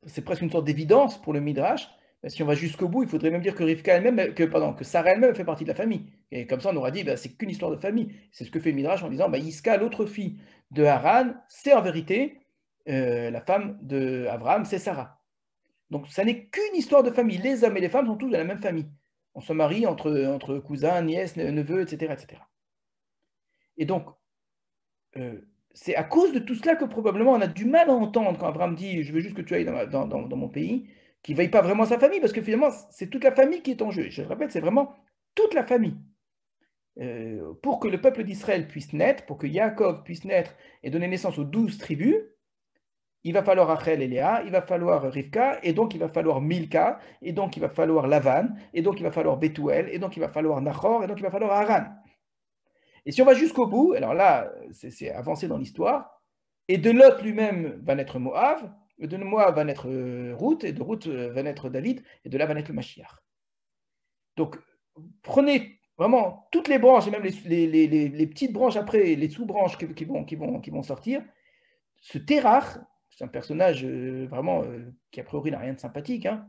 c'est presque une sorte d'évidence pour le Midrash. Si on va jusqu'au bout, il faudrait même dire que Rivka elle-même, que Sarah elle-même fait partie de la famille. Et comme ça, on aura dit, c'est qu'une histoire de famille. C'est ce que fait le Midrash en disant, Iska, l'autre fille de Haran, c'est en vérité la femme d'Abraham, c'est Sarah. Donc ça n'est qu'une histoire de famille. Les hommes et les femmes sont tous de la même famille. On se marie entre cousins, nièces, neveux, etc., etc. Et donc, c'est à cause de tout cela que probablement on a du mal à entendre quand Abraham dit « je veux juste que tu ailles dans mon pays », qu'il ne veille pas vraiment sa famille, parce que finalement, c'est toute la famille qui est en jeu. Je le répète, c'est vraiment toute la famille. Pour que le peuple d'Israël puisse naître, pour que Yaakov puisse naître et donner naissance aux 12 tribus, il va falloir Rachel et Léa, il va falloir Rivka, et donc il va falloir Milka, et donc il va falloir Lavan, et donc il va falloir Bethuel, et donc il va falloir Nahor, et donc il va falloir Haran. Et si on va jusqu'au bout, alors là, c'est avancé dans l'histoire, et de Lot lui-même va naître Moab, et de Moab va naître Ruth, et de Ruth va naître David, et de là va naître le Mashiach. Donc, prenez vraiment toutes les branches, et même les petites branches après, les sous-branches qui vont sortir. Ce Terach, c'est un personnage vraiment qui a priori n'a rien de sympathique, hein.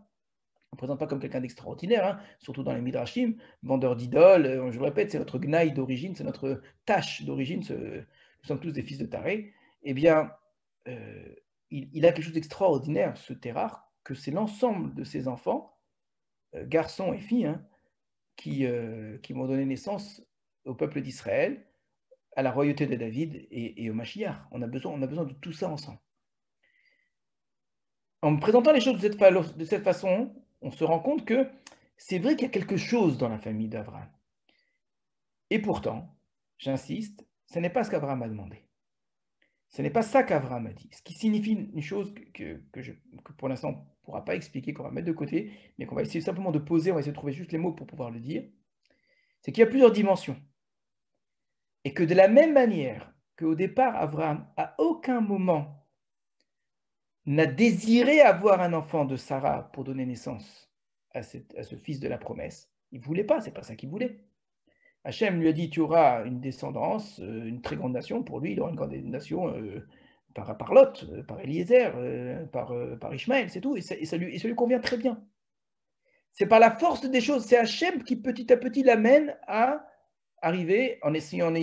On ne présente pas comme quelqu'un d'extraordinaire, hein, surtout dans les Midrashim, vendeur d'idoles, je vous répète, c'est notre gnaï d'origine, c'est notre tâche d'origine, nous sommes tous des fils de tarés. Eh bien, il a quelque chose d'extraordinaire, ce Terach, que c'est l'ensemble de ses enfants, garçons et filles, hein, qui vont donner naissance au peuple d'Israël, à la royauté de David et au Mashiach. On a besoin de tout ça ensemble. En me présentant les choses de cette façon, on se rend compte que c'est vrai qu'il y a quelque chose dans la famille d'Abraham. Et pourtant, j'insiste, ce n'est pas ce qu'Abraham a demandé. Ce n'est pas ça qu'Abraham a dit. Ce qui signifie une chose que pour l'instant, on ne pourra pas expliquer, qu'on va mettre de côté, mais qu'on va essayer simplement de poser, on va essayer de trouver juste les mots pour pouvoir le dire, c'est qu'il y a plusieurs dimensions. Et que de la même manière qu'au départ, Abraham, à aucun moment, n'a désiré avoir un enfant de Sarah pour donner naissance à ce fils de la promesse. Il ne voulait pas, c'est pas ça qu'il voulait. Hachem lui a dit, tu auras une descendance, une très grande nation. Pour lui, il aura une grande nation par Lot, par Eliezer, par Ishmaël, c'est tout. Et ça lui convient très bien. C'est par la force des choses. C'est Hachem qui petit à petit l'amène à arriver, en essayant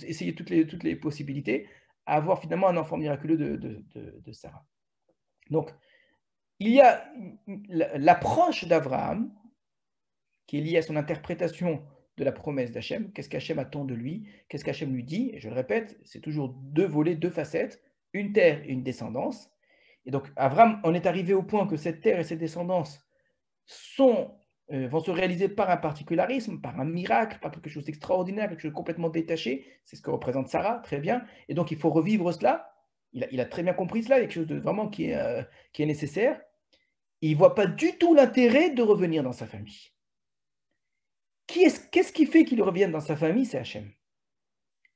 essayé toutes les possibilités, à avoir finalement un enfant miraculeux de Sarah. Donc, il y a l'approche d'Abraham qui est liée à son interprétation de la promesse d'Hachem. Qu'est-ce qu'Hachem attend de lui? Qu'est-ce qu'Hachem lui dit? Et je le répète, c'est toujours deux volets, deux facettes, une terre et une descendance. Et donc, Abraham, on est arrivé au point que cette terre et cette descendance vont se réaliser par un particularisme, par un miracle, par quelque chose d'extraordinaire, quelque chose de complètement détaché. C'est ce que représente Sarah, très bien. Et donc, il faut revivre cela. Il a très bien compris cela, il y a quelque chose de vraiment qui est nécessaire. Et il ne voit pas du tout l'intérêt de revenir dans sa famille. Qu'est-ce qui fait qu'il revienne dans sa famille? C'est Hachem.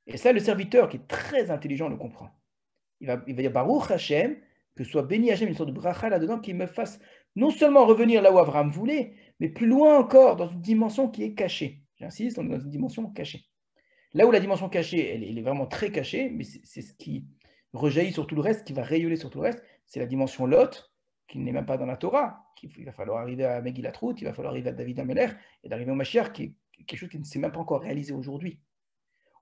Et ça, le serviteur qui est très intelligent le comprend. Il va dire Baruch Hachem, que soit béni Hachem, une sorte de bracha là-dedans, qui me fasse non seulement revenir là où Abraham voulait, mais plus loin encore, dans une dimension qui est cachée. J'insiste, on est dans une dimension cachée. Là où la dimension cachée, elle est vraiment très cachée, mais c'est ce qui rejaillit sur tout le reste, qui va rayonner sur tout le reste, c'est la dimension Lot, qui n'est même pas dans la Torah. Il va falloir arriver à Megillat Ruth, il va falloir arriver à David Ameler, et d'arriver au Mashiach, qui est quelque chose qui ne s'est même pas encore réalisé aujourd'hui.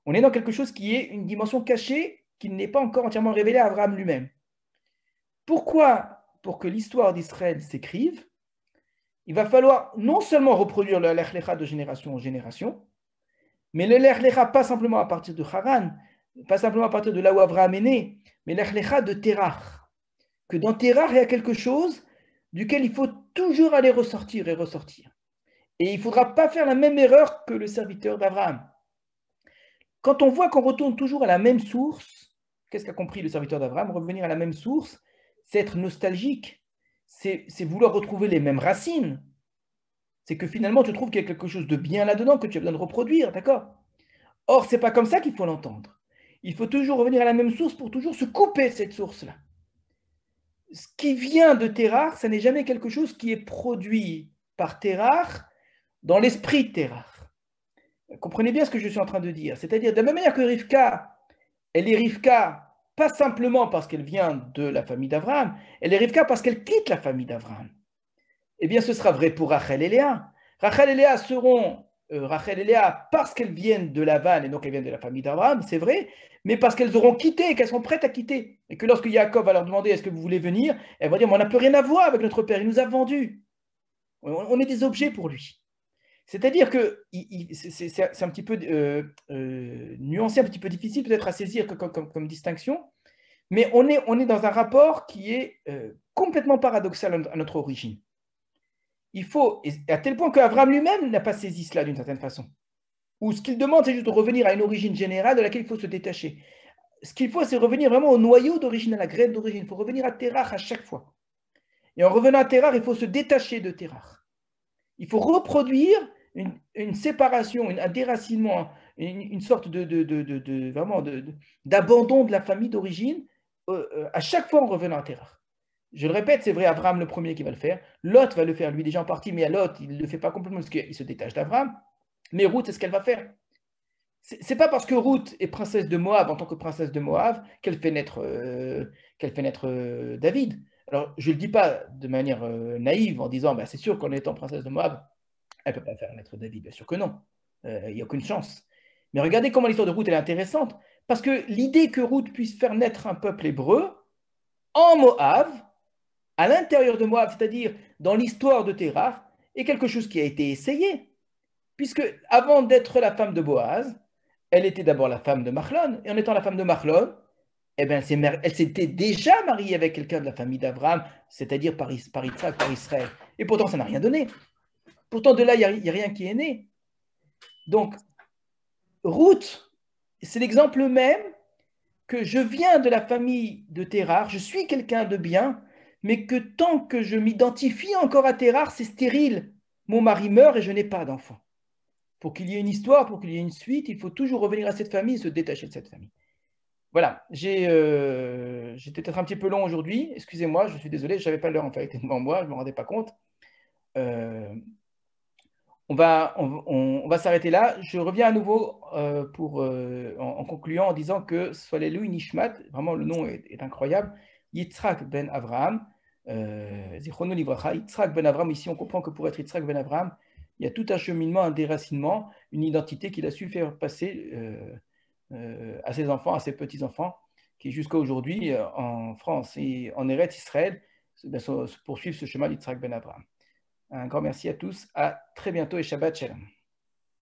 On est dans quelque chose qui est une dimension cachée, qui n'est pas encore entièrement révélée à Abraham lui-même. Pourquoi? Pour que l'histoire d'Israël s'écrive, il va falloir non seulement reproduire le Lech Lecha de génération en génération, mais le Lech Lecha pas simplement à partir de Haran, pas simplement à partir de là où Abraham est né, mais Lech Lecha de Terach. Que dans Terach, il y a quelque chose duquel il faut toujours aller ressortir et ressortir. Et il ne faudra pas faire la même erreur que le serviteur d'Abraham. Quand on voit qu'on retourne toujours à la même source, qu'est-ce qu'a compris le serviteur d'Abraham? Revenir à la même source, c'est être nostalgique, c'est vouloir retrouver les mêmes racines. C'est que finalement, tu trouves qu'il y a quelque chose de bien là-dedans que tu as besoin de reproduire, d'accord? Or, ce n'est pas comme ça qu'il faut l'entendre. Il faut toujours revenir à la même source pour toujours se couper de cette source-là. Ce qui vient de Terach, ça n'est jamais quelque chose qui est produit par Terach dans l'esprit de Terach. Comprenez bien ce que je suis en train de dire. C'est-à-dire, de la même manière que Rivka, elle est Rivka pas simplement parce qu'elle vient de la famille d'Abraham, elle est Rivka parce qu'elle quitte la famille d'Abraham. Eh bien, ce sera vrai pour Rachel et Léa. Rachel et Léa seront Rachel et Léa parce qu'elles viennent de Lavan et donc elles viennent de la famille d'Abraham, c'est vrai, mais parce qu'elles auront quitté, qu'elles sont prêtes à quitter. Et que lorsque Yaakov va leur demander est-ce que vous voulez venir, elles vont dire mais on n'a plus rien à voir avec notre père, il nous a vendus. On est des objets pour lui. C'est-à-dire que c'est un petit peu nuancé, un petit peu difficile peut-être à saisir comme distinction, mais on est dans un rapport qui est complètement paradoxal à notre origine. Il faut, à tel point qu'Abraham lui-même n'a pas saisi cela d'une certaine façon. Ou ce qu'il demande, c'est juste de revenir à une origine générale de laquelle il faut se détacher. Ce qu'il faut, c'est revenir vraiment au noyau d'origine, à la graine d'origine. Il faut revenir à Terach à chaque fois. Et en revenant à Terach, il faut se détacher de Terach. Il faut reproduire une séparation, un déracinement, une sorte d'abandon de la famille d'origine à chaque fois en revenant à Terach. Je le répète, c'est vrai, Abraham le premier qui va le faire. Lot va le faire, lui déjà en partie, mais à Lot, il ne le fait pas complètement parce qu'il se détache d'Abraham. Mais Ruth, c'est ce qu'elle va faire. Ce n'est pas parce que Ruth est princesse de Moab en tant que princesse de Moab qu'elle fait naître David. Alors, je ne le dis pas de manière naïve en disant c'est sûr qu'en étant princesse de Moab, elle ne peut pas faire naître David. Bien sûr que non. Il n'y a aucune chance. Mais regardez comment l'histoire de Ruth elle est intéressante. Parce que l'idée que Ruth puisse faire naître un peuple hébreu en Moab, à l'intérieur de Moab, c'est-à-dire dans l'histoire de Terach, est quelque chose qui a été essayé. Puisque avant d'être la femme de Boaz, elle était d'abord la femme de Machlon. Et en étant la femme de Machlon, eh bien, elle s'était déjà mariée avec quelqu'un de la famille d'Abraham, c'est-à-dire par Yitzhak, par Israël. Et pourtant, ça n'a rien donné. Pourtant, de là, il n'y a rien qui est né. Donc, Ruth, c'est l'exemple même que je viens de la famille de Terach, je suis quelqu'un de bien, mais que tant que je m'identifie encore à Terach, c'est stérile. Mon mari meurt et je n'ai pas d'enfant. Pour qu'il y ait une histoire, pour qu'il y ait une suite, il faut toujours revenir à cette famille et se détacher de cette famille. Voilà, j'étais peut-être un petit peu long aujourd'hui, excusez-moi, je suis désolé, je n'avais pas l'heure en fait devant moi, je ne me rendais pas compte. On va s'arrêter là. Je reviens à nouveau en concluant en disant que Soalelu Nishmat, vraiment le nom est incroyable, Yitzhak ben Avraham, Zichrono Livracha, Yitzhak ben Abraham. Ici, on comprend que pour être Yitzhak ben Abraham, il y a tout un cheminement, un déracinement, une identité qu'il a su faire passer à ses enfants, à ses petits-enfants, qui jusqu'à aujourd'hui, en France et en Eretz Israël, se poursuivent ce chemin d'Yitzhak ben Abraham. Un grand merci à tous, à très bientôt et Shabbat Shalom.